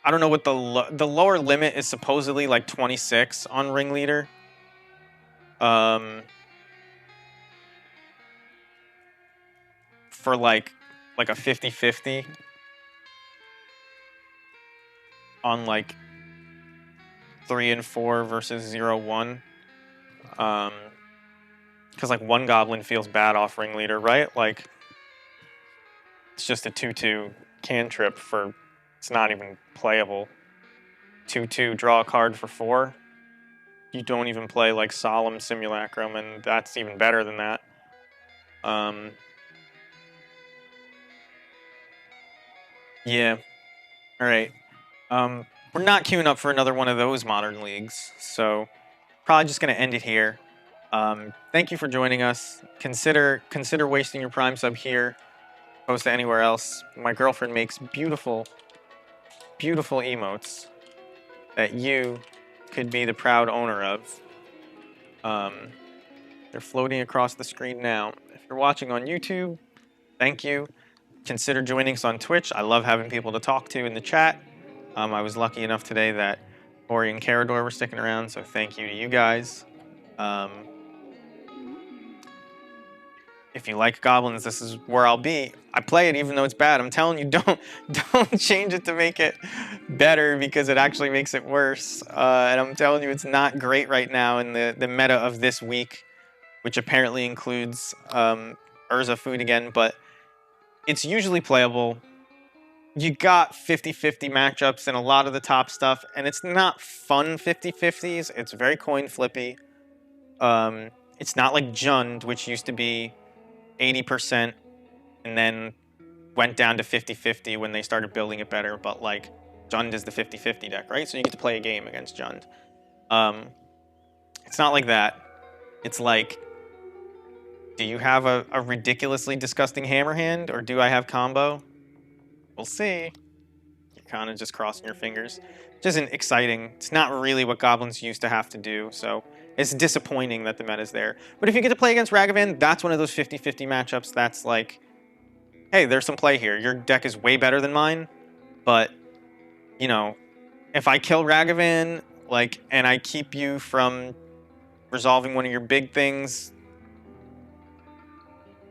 [SPEAKER 2] I don't know what the lower limit is, supposedly like 26 on Ringleader. For like a 50-50 on like 3 and 4 versus 0-1. Because like one goblin feels bad off Ringleader, right? Like, it's just a 2/2 cantrip for... It's not even playable. 2/2, draw a card for 4. You don't even play like Solemn Simulacrum, and that's even better than that. Yeah. Alright. We're not queuing up for another one of those Modern Leagues, so probably just going to end it here. Thank you for joining us. Consider wasting your Prime sub here, opposed to anywhere else. My girlfriend makes beautiful emotes that you could be the proud owner of. They're floating across the screen now. If you're watching on YouTube, thank you. Consider joining us on Twitch. I love having people to talk to in the chat. I was lucky enough today that Ori and Carador were sticking around, so thank you to you guys. If you like Goblins, this is where I'll be. I play it even though it's bad. I'm telling you, don't change it to make it better, because it actually makes it worse. And I'm telling you, it's not great right now in the meta of this week, which apparently includes Urza food again, but it's usually playable. you got 50-50 matchups in a lot of the top stuff, and it's not fun 50-50s. It's very coin flippy. It's not like Jund, which used to be 80% and then went down to 50-50 when they started building it better, but like Jund is the 50-50 deck, right? So you get to play a game against Jund. It's not like that. It's like, do you have a ridiculously disgusting hammer hand, or do I have combo? We'll see. You're kind of just crossing your fingers. Which isn't exciting. It's not really what Goblins used to have to do, so it's disappointing that the meta's there. But if you get to play against Ragavan, that's one of those 50-50 matchups that's like, hey, there's some play here. Your deck is way better than mine, but, you know, if I kill Ragavan, like, and I keep you from resolving one of your big things,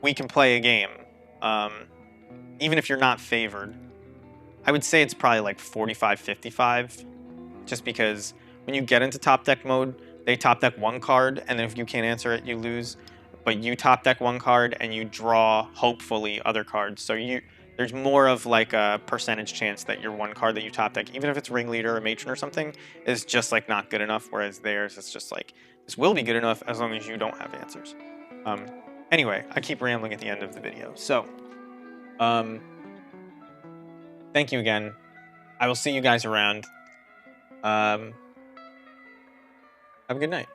[SPEAKER 2] we can play a game. Even if you're not favored. I would say it's probably like 45-55, just because when you get into top deck mode, they top deck one card, and then if you can't answer it, you lose. But you top deck one card, and you draw, hopefully, other cards. So there's more of like a percentage chance that your one card that you top deck, even if it's Ringleader or Matron or something, is just like not good enough, whereas theirs is just like, this will be good enough as long as you don't have answers. Anyway, I keep rambling at the end of the video. So, thank you again. I will see you guys around. Have a good night.